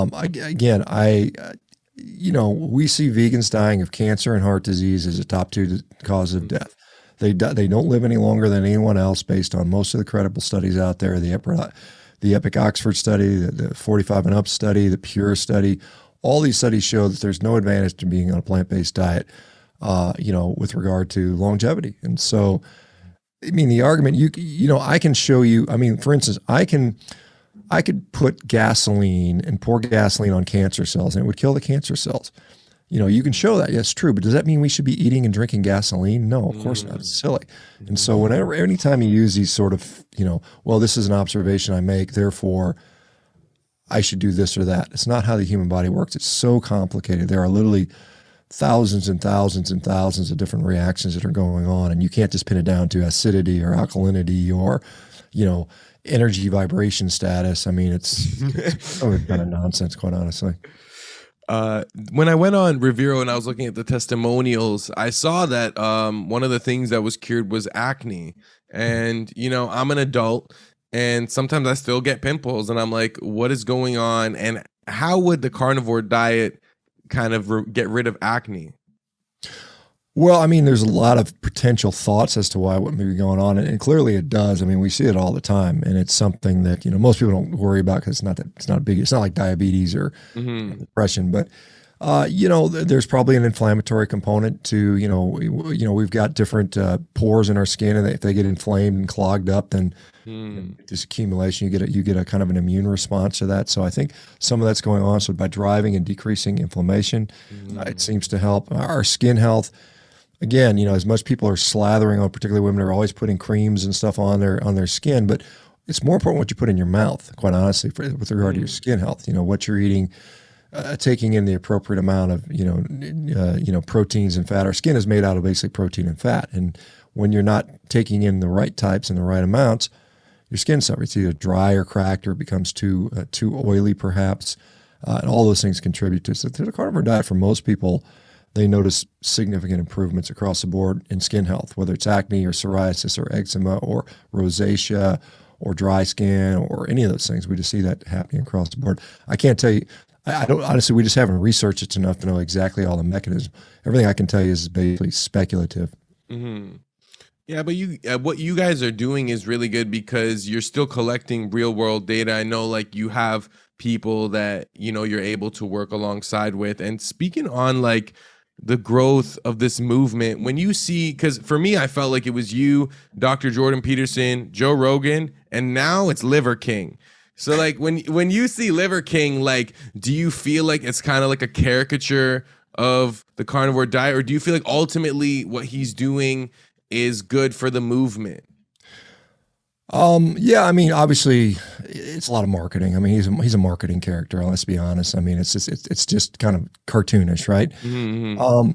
see vegans dying of cancer and heart disease as the top 2 causes of death. They don't live any longer than anyone else based on most of the credible studies out there. The Epic Oxford study, the 45 and up study, the Pure study, all these studies show that there's no advantage to being on a plant-based diet, with regard to longevity. And so, I mean, the argument I can show you, I mean, for instance, I could put gasoline and pour gasoline on cancer cells and it would kill the cancer cells. You can show that. Yes, true. But does that mean we should be eating and drinking gasoline? No, of course not. It's silly. And so anytime you use these sort of, well, this is an observation I make, therefore I should do this or that. It's not how the human body works. It's so complicated. There are literally thousands and thousands and thousands of different reactions that are going on. And you can't just pin it down to acidity or alkalinity or, energy vibration status. I mean, it's kind of nonsense, quite honestly. When I went on Revero and I was looking at the testimonials, I saw that one of the things that was cured was acne. And, I'm an adult and sometimes I still get pimples and I'm like, what is going on? And how would the carnivore diet kind of get rid of acne? Well, I mean, there's a lot of potential thoughts as to what may be going on, and clearly it does. I mean, we see it all the time, and it's something that most people don't worry about because it's not big. It's not like diabetes or depression, but there's probably an inflammatory component to we've got different pores in our skin, and if they get inflamed and clogged up, then this accumulation, you get a kind of an immune response to that. So I think some of that's going on. So by driving and decreasing inflammation, it seems to help our skin health. Again, as much people are slathering on, particularly women are always putting creams and stuff on their skin, but it's more important what you put in your mouth, quite honestly, with regard to your skin health. What you're eating, taking in the appropriate amount of proteins and fat. Our skin is made out of basically protein and fat, and when you're not taking in the right types and the right amounts, your skin suffers. It's either dry or cracked, or it becomes too oily, perhaps, and all those things contribute to it. So the carnivore diet for most people, they notice significant improvements across the board in skin health, whether it's acne or psoriasis or eczema or rosacea or dry skin or any of those things. We just see that happening across the board. I can't tell you, I don't, honestly, we just haven't researched it enough to know exactly all the mechanisms. Everything I can tell you is basically speculative. Mm-hmm. Yeah, but what you guys are doing is really good because you're still collecting real world data. I know you have people that, you're able to work alongside with. And speaking on the growth of this movement, when you see, because for me, I felt like it was you, Dr. Jordan Peterson, Joe Rogan, and now it's Liver King. So when you see Liver King, do you feel like it's kind of like a caricature of the carnivore diet, or do you feel like ultimately what he's doing is good for the movement? Yeah, I mean, obviously it's a lot of marketing. I mean, he's a marketing character. Let's be honest. I mean, it's just kind of cartoonish, right? Mm-hmm.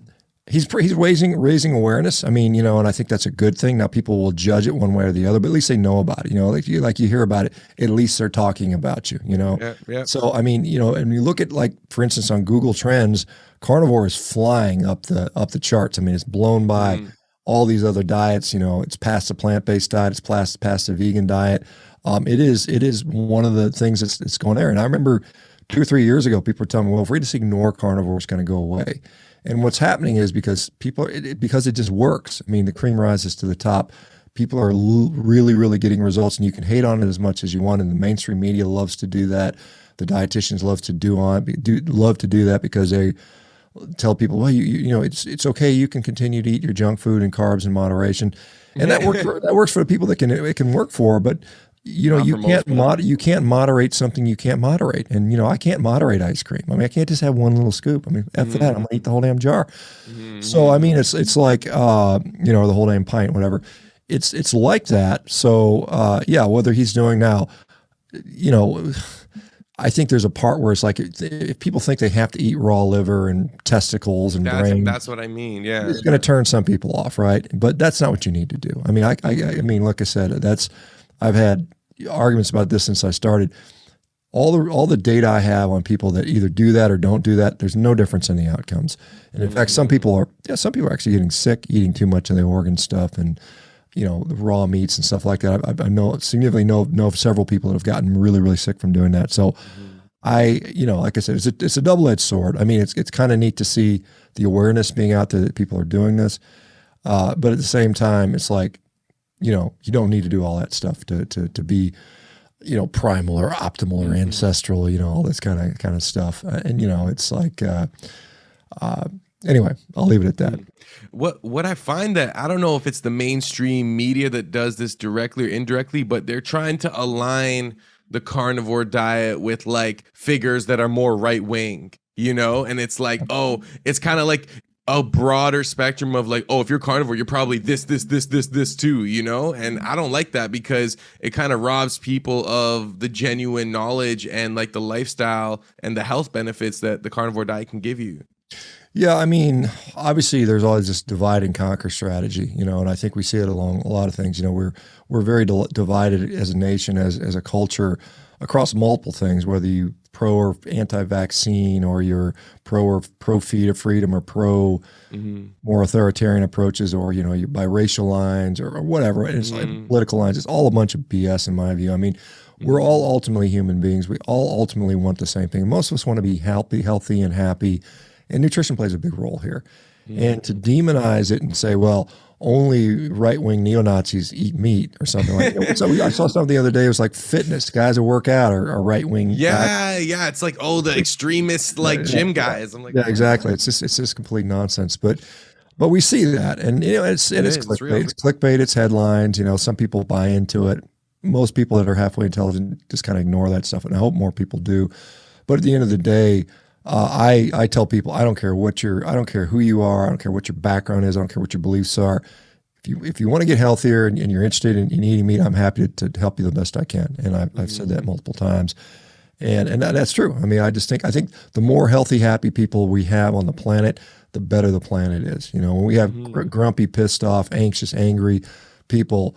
He's raising awareness. I mean, and I think that's a good thing. Now people will judge it one way or the other, but at least they know about it. You hear about it. At least they're talking about you. Yeah. So I mean, and you look at for instance on Google Trends, carnivore is flying up the charts. I mean, it's blown by all these other diets. It's past the plant-based diet. It's past the vegan diet. It is one of the things that's going there. And I remember 2 or 3 years ago, people were telling me, well, if we just ignore carnivore, it's going to go away. And what's happening is because because it just works. I mean, the cream rises to the top. People are really, really getting results, and you can hate on it as much as you want. And the mainstream media loves to do that. The dietitians love to do that because they tell people, well, it's okay. You can continue to eat your junk food and carbs in moderation, and that works for the people that it can work for. But you can't moderate something you can't moderate, and I can't moderate ice cream. I mean, I can't just have one little scoop. I mean, after that, I'm gonna eat the whole damn jar. So I mean, it's like the whole damn pint, whatever. It's like that. So yeah, whether he's doing now, I think there's a part where it's like if people think they have to eat raw liver and testicles and brain, that's what I mean. Yeah, it's going to turn some people off, right? But that's not what you need to do. I mean, I mean, like I said, I've had arguments about this since I started. All the data I have on people that either do that or don't do that, there's no difference in the outcomes. And in fact, some people are actually getting sick eating too much of the organ stuff and the raw meats and stuff like that. I know of several people that have gotten really, really sick from doing that. So like I said, it's a double-edged sword. I mean, it's kind of neat to see the awareness being out there that people are doing this. But at the same time, it's like, you don't need to do all that stuff to be, primal or optimal or ancestral, all this kind of stuff. And, it's like, anyway, I'll leave it at that. What I find that, I don't know if it's the mainstream media that does this directly or indirectly, but they're trying to align the carnivore diet with like figures that are more right wing, and it's like, oh, it's kind of like a broader spectrum of like, oh, if you're carnivore, you're probably this too, and I don't like that because it kind of robs people of the genuine knowledge and like the lifestyle and the health benefits that the carnivore diet can give you. Yeah, I mean, obviously there's always this divide and conquer strategy, and I think we see it along a lot of things. We're very divided as a nation, as a culture, across multiple things, whether you pro or anti-vaccine, or you're pro freedom, or pro more authoritarian approaches, or you're by racial lines or whatever. It's like political lines. It's all a bunch of BS in my view. I mean, we're all ultimately human beings. We all ultimately want the same thing. Most of us want to be healthy, and happy. And nutrition plays a big role here. And to demonize it and say, well, only right-wing neo-Nazis eat meat or something like that. So I saw something the other day. It was like fitness guys that work out are right-wing. Yeah. It's like, oh, the extremist like gym guys. I'm like, yeah, exactly. It's just complete nonsense. But we see that, and it's clickbait. It's clickbait. It's headlines. Some people buy into it. Most people that are halfway intelligent just kind of ignore that stuff, and I hope more people do. But at the end of the day, I tell people, I don't care who you are, I don't care what your background is, I don't care what your beliefs are. If you want to get healthier and you're interested in eating meat, I'm happy to help you the best I can. And I've said that multiple times, and that's true. I mean, I think the more healthy, happy people we have on the planet, the better the planet is. When we have grumpy, pissed off, anxious, angry people,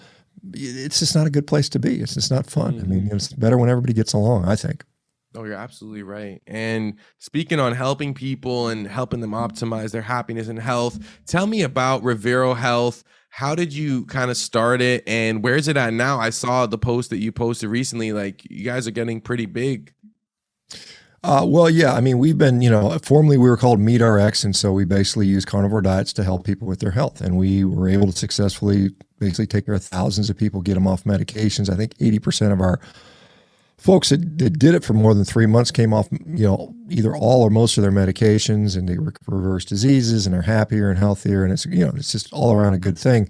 it's just not a good place to be. It's just not fun. I mean, it's better when everybody gets along, I think. Oh, you're absolutely right. And speaking on helping people and helping them optimize their happiness and health, tell me about Revero Health. How did you kind of start it, and where is it at now? I saw the post that you posted recently. Like, you guys are getting pretty big. Well, yeah. I mean, we've been, formerly we were called Meat RX, and so we basically use carnivore diets to help people with their health. And we were able to successfully basically take care of thousands of people, get them off medications. I think 80% of our folks that did it for more than 3 months came off, either all or most of their medications, and they reverse diseases, and they're happier and healthier. And it's just all around a good thing.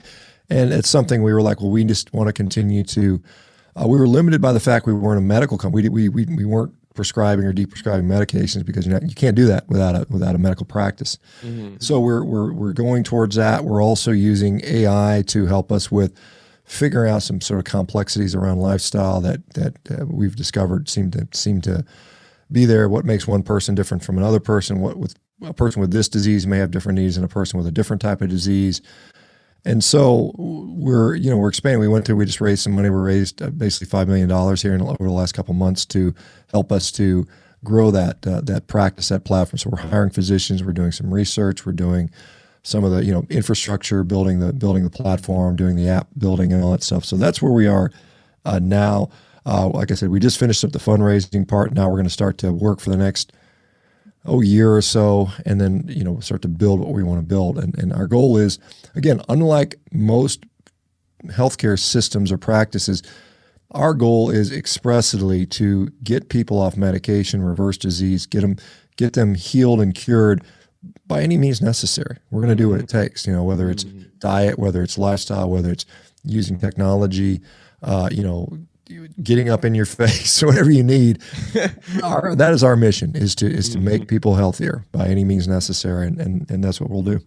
And it's something we were like, well, we just want to continue to. We were limited by the fact we weren't a medical company. We weren't prescribing or deprescribing medications, because you can't do that without a medical practice. So we're going towards that. We're also using AI to help us with figuring out some sort of complexities around lifestyle that we've discovered seem to be there. What makes one person different from another person? What with a person with this disease may have different needs than a person with a different type of disease. And so we're expanding. We just raised some money. We raised basically $5 million here over the last couple of months to help us to grow that practice, that platform. So we're hiring physicians. We're doing some research. We're doing some of the infrastructure, building the platform, doing the app building, and all that stuff. So that's where we are now. Like I said, we just finished up the fundraising part. Now we're going to start to work for the next year or so, and then start to build what we want to build. And our goal is, again, unlike most healthcare systems or practices, our goal is expressly to get people off medication, reverse disease, get them healed and cured by any means necessary. We're going to do what it takes, whether it's diet, whether it's lifestyle, whether it's using technology, getting up in your face, whatever you need. That is our mission, is to make people healthier by any means necessary. And that's what we'll do.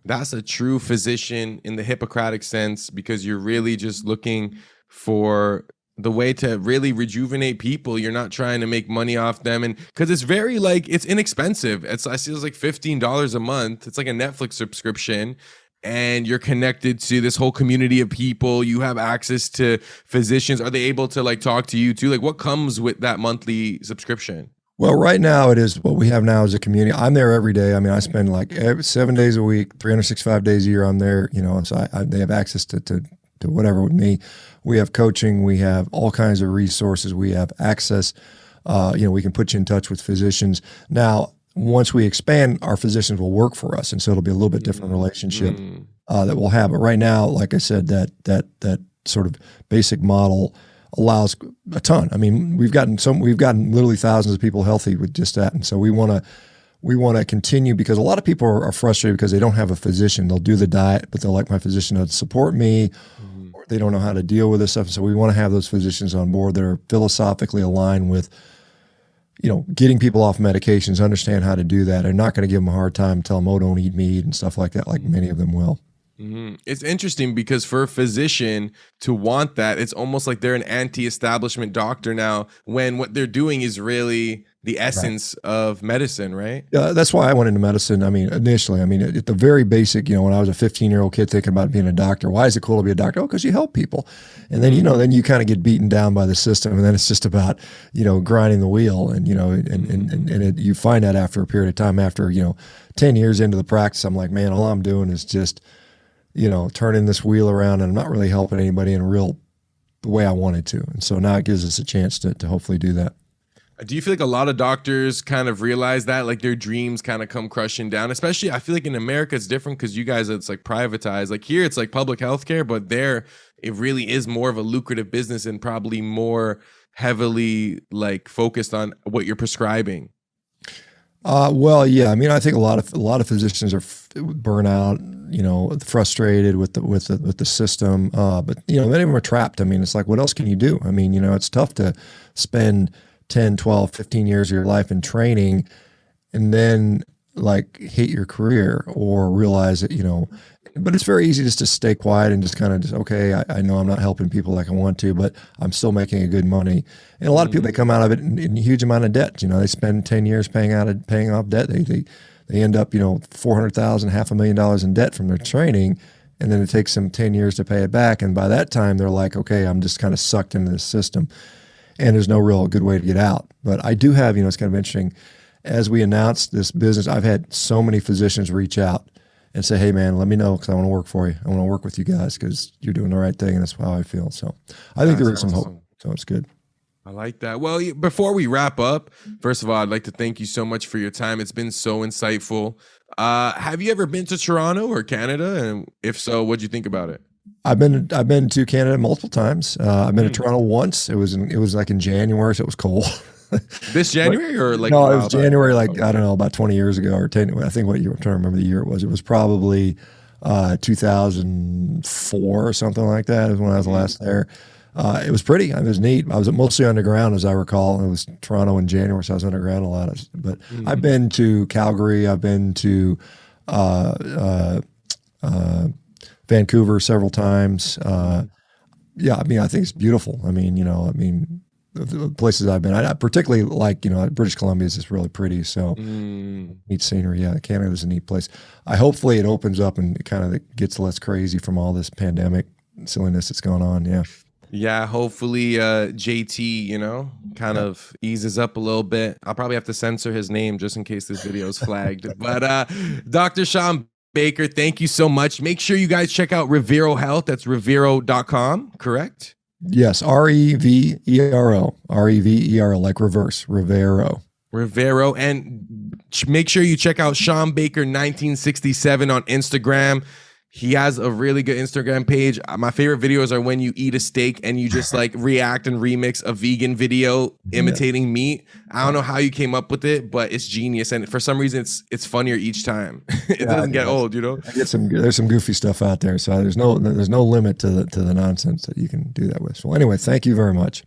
That's a true physician in the Hippocratic sense, because you're really just looking for the way to really rejuvenate people. You're not trying to make money off them, and because it's very it's inexpensive. I see it's like $15 a month. It's like a Netflix subscription, and you're connected to this whole community of people. You have access to physicians. Are they able to talk to you too? What comes with that monthly subscription? Well, right now it is what we have now as a community. I'm there every day. I mean, I spend 7 days a week, 365 days a year. I'm there. So they have access to whatever with me. We have coaching. We have all kinds of resources. We have access. We can put you in touch with physicians. Now, once we expand, our physicians will work for us, and so it'll be a little bit different relationship. that we'll have. But right now, like I said, that sort of basic model allows a ton. I mean, we've gotten literally thousands of people healthy with just that. And so we want to continue, because a lot of people are frustrated because they don't have a physician. They'll do the diet, but they'll like my physician to support me, or they don't know how to deal with this stuff. So we want to have those physicians on board that are philosophically aligned with, getting people off medications, understand how to do that. They're not going to give them a hard time, tell them, oh, don't eat meat and stuff like that, like many of them will. It's interesting because for a physician to want that, it's almost like they're an anti-establishment doctor now, when what they're doing is really the essence of medicine, right? Yeah, that's why I went into medicine. I mean, initially, at the very basic, when I was a 15-year-old kid thinking about being a doctor, why is it cool to be a doctor? Oh, because you help people. And then, then you kind of get beaten down by the system, and then it's just about, grinding the wheel. And, you find that after a period of time, after, 10 years into the practice, I'm like, man, all I'm doing is just, turning this wheel around, and I'm not really helping anybody in the way I wanted to. And so now it gives us a chance to hopefully do that. Do you feel like a lot of doctors kind of realize that, like their dreams kind of come crushing down? Especially, I feel like in America it's different because you guys, it's like privatized. Like here, it's like public healthcare, but there it really is more of a lucrative business and probably more heavily like focused on what you're prescribing. Well, yeah. I think a lot of physicians are burnt out, frustrated with the system. But many of them are trapped. It's like, what else can you do? It's tough to spend 10, 12, 15 years of your life in training and then like hate your career or realize that, but it's very easy just to stay quiet and just kind of okay, I know I'm not helping people like I want to, but I'm still making a good money. And a lot of people, they come out of it in a huge amount of debt. They spend 10 years paying off debt. They end up, $400,000, $500,000 in debt from their training. And then it takes them 10 years to pay it back. And by that time they're like, okay, I'm just kind of sucked into this system. And there's no real good way to get out. But I do have, it's kind of interesting. As we announced this business, I've had so many physicians reach out and say, hey, man, let me know because I want to work for you. I want to work with you guys because you're doing the right thing, and that's how I feel. So I think there is some hope. So it's good. I like that. Well, before we wrap up, first of all, I'd like to thank you so much for your time. It's been so insightful. Have you ever been to Toronto or Canada? And if so, what'd you think about it? I've been to Canada multiple times. I've been to Toronto once. It was like in January, so it was cold. This January or like? No, it was January, like, I don't know, about 20 years ago or 10. I think what year, I'm trying to remember the year it was. It was probably 2004 or something like that is when I was last there. It was pretty. It was neat. I was mostly underground, as I recall. It was Toronto in January, so I was underground a lot. But I've been to Calgary. I've been to Vancouver several times. Yeah, I think it's beautiful. The places I've been, I particularly like, British Columbia is just really pretty. So neat scenery. Yeah, Canada is a neat place. Hopefully it opens up and it kind of gets less crazy from all this pandemic silliness that's going on. Yeah. Yeah, hopefully JT, kind of eases up a little bit. I'll probably have to censor his name just in case this video is flagged. But Dr. Shawn Baker, thank you so much. Make sure you guys check out Revero Health. That's revero.com, correct? Yes, Revero. Revero, like reverse, Revero. Revero. And make sure you check out Shawn Baker 1967 on Instagram. He has a really good Instagram page. My favorite videos are when you eat a steak and you just like react and remix a vegan video imitating meat. I don't know how you came up with it, but it's genius. And for some reason, it's funnier each time. It doesn't get old, There's some goofy stuff out there. So there's no limit to the nonsense that you can do that with. So anyway, thank you very much.